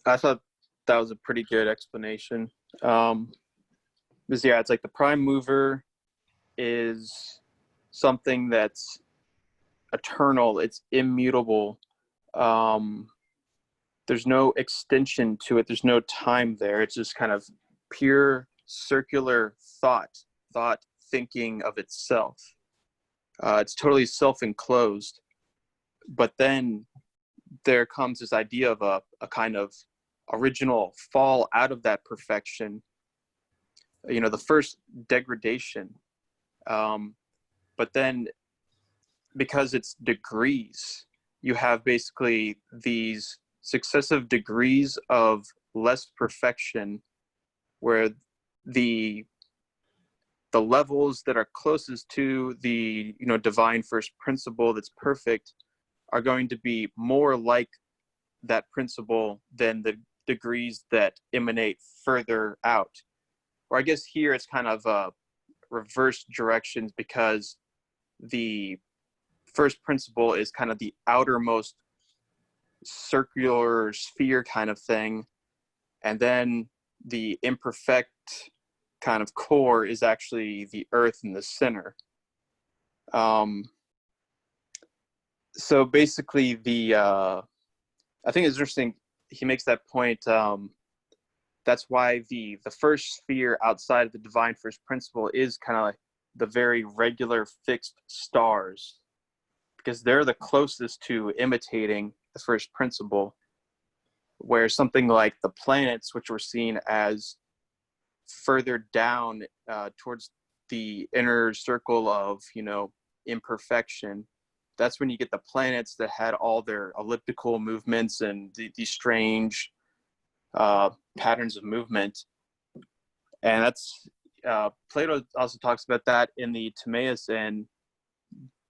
I thought that was a pretty good explanation. Because yeah, it's like the prime mover is something that's eternal, it's immutable. There's no extension to it, there's no time there. It's just kind of pure circular thought thinking of itself. It's totally self-enclosed. But then there comes this idea of a kind of original fall out of that perfection, you know, the first degradation. But then because it's degrees, you have basically these successive degrees of less perfection, where the levels that are closest to the, you know, divine first principle that's perfect are going to be more like that principle than the degrees that emanate further out. Or I guess here it's kind of reverse directions, because the first principle is kind of the outermost circular sphere kind of thing, and then the imperfect kind of core is actually the earth in the center. So basically I think it's interesting he makes that point. That's why the first sphere outside of the divine first principle is kind of like the very regular fixed stars, because they're the closest to imitating the first principle, where something like the planets, which were seen as further down towards the inner circle of, you know, imperfection, that's when you get the planets that had all their elliptical movements and these strange patterns of movement. And that's Plato also talks about that in the Timaeus, and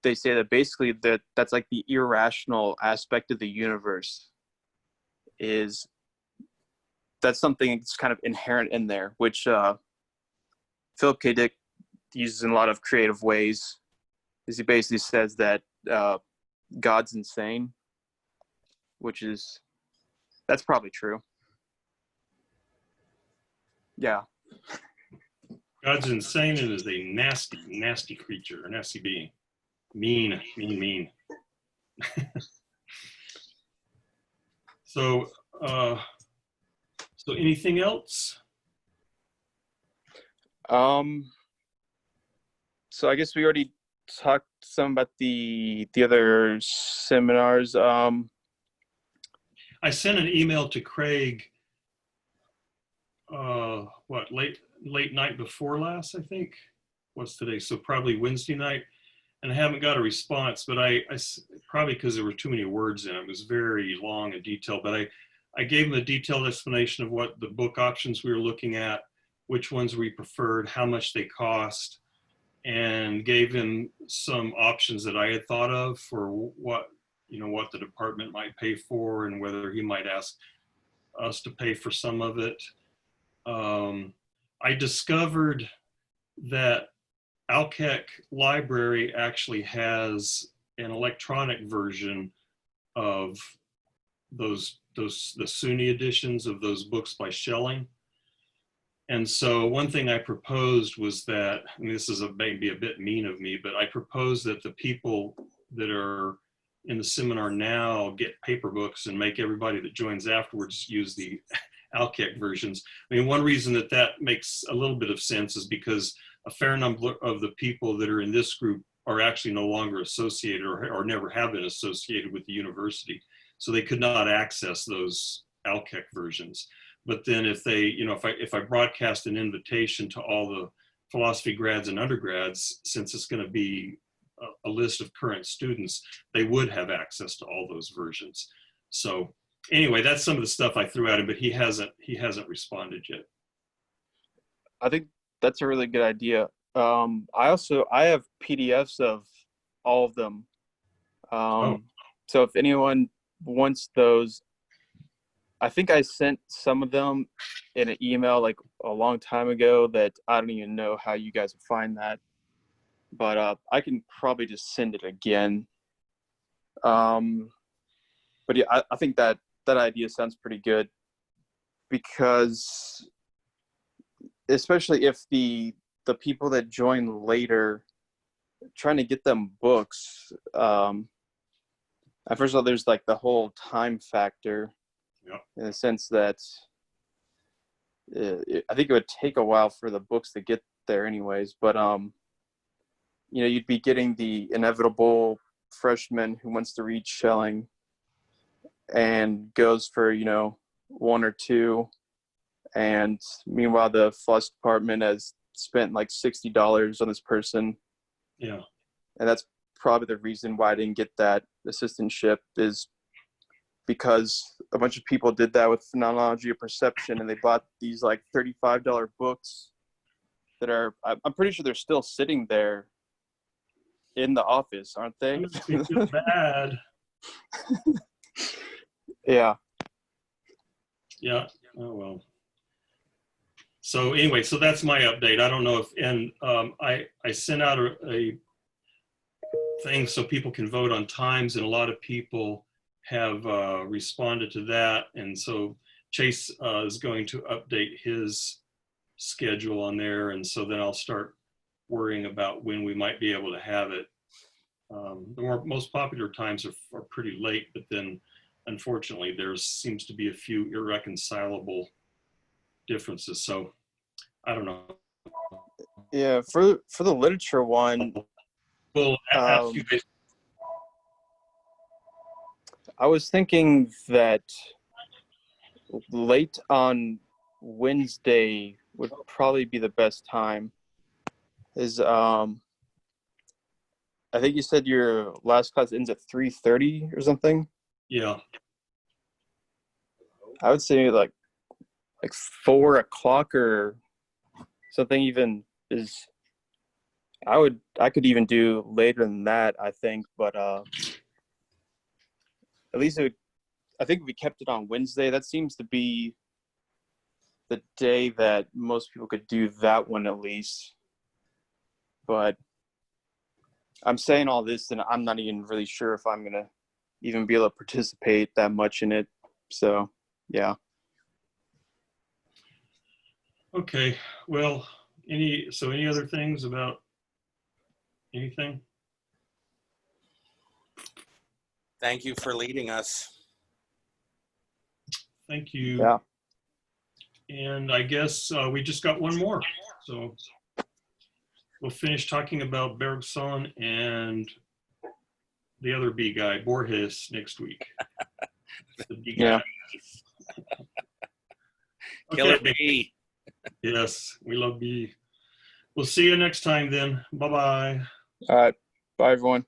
they say that basically that's like the irrational aspect of the universe, is that's something that's kind of inherent in there, which Philip K. Dick uses in a lot of creative ways. Is he basically says that God's insane, which is, that's probably true. Yeah. God's insane and is a nasty, nasty creature, a nasty being. Mean. So anything else? So I guess we already talked some about the other seminars. I sent an email to Craig, late night before last, I think. What's today? So probably Wednesday night. And I haven't got a response, but probably because there were too many words in it. It was very long and detailed, but I gave him a detailed explanation of what the book options we were looking at, which ones we preferred, how much they cost, and gave him some options that I had thought of for what the department might pay for and whether he might ask us to pay for some of it. I discovered that Alkek Library actually has an electronic version of the SUNY editions of those books by Schelling. And so one thing I proposed was that, and this is maybe a bit mean of me, but I proposed that the people that are in the seminar now get paper books and make everybody that joins afterwards use the Alkek versions. I mean, one reason that makes a little bit of sense is because a fair number of the people that are in this group are actually no longer associated or never have been associated with the university. So they could not access those Alkek versions. But then if they, if I broadcast an invitation to all the philosophy grads and undergrads, since it's going to be a list of current students, they would have access to all those versions. So anyway, that's some of the stuff I threw at him, but he hasn't responded yet. I think that's a really good idea. I have PDFs of all of them. So if anyone wants those, I think I sent some of them in an email like a long time ago that I don't even know how you guys would find that. But I can probably just send it again. But yeah, I think that idea sounds pretty good, because especially if the people that join later, trying to get them books, first of all, there's like the whole time factor. Yep. In the sense that I think it would take a while for the books to get there anyways, but you'd be getting the inevitable freshman who wants to read Schelling and goes for one or two, and meanwhile the philosophy department has spent like $60 on this person. Yeah. And that's probably the reason why I didn't get that assistantship, is because a bunch of people did that with phenomenology of perception, and they bought these like $35 books that are, I'm pretty sure they're still sitting there in the office, aren't they? It's bad. Yeah. Yeah. Oh, well. So anyway, so that's my update. I don't know I sent out a thing so people can vote on times, and a lot of people have responded to that. And so Chase is going to update his schedule on there. And so then I'll start worrying about when we might be able to have it. The most popular times are pretty late, but then unfortunately there seems to be a few irreconcilable differences. So I don't know. Yeah, for the literature one, Well, ask you guys. I was thinking that late on Wednesday would probably be the best time. I think you said your last class ends at 3:30 or something. Yeah. I would say like 4 o'clock or something even is. I could even do later than that, I think, but at least I think if we kept it on Wednesday, that seems to be the day that most people could do that one at least. But I'm saying all this, and I'm not even really sure if I'm gonna even be able to participate that much in it. So, yeah. Okay. Well, any other things about anything? Thank you for leading us. Thank you. Yeah. And I guess we just got one more. So we'll finish talking about Bergson and the other B guy, Borges, next week. The bee Yeah. guy. Killer Okay. bee. Yes, we love bee. We'll see you next time then. Bye-bye. All right. Bye, everyone.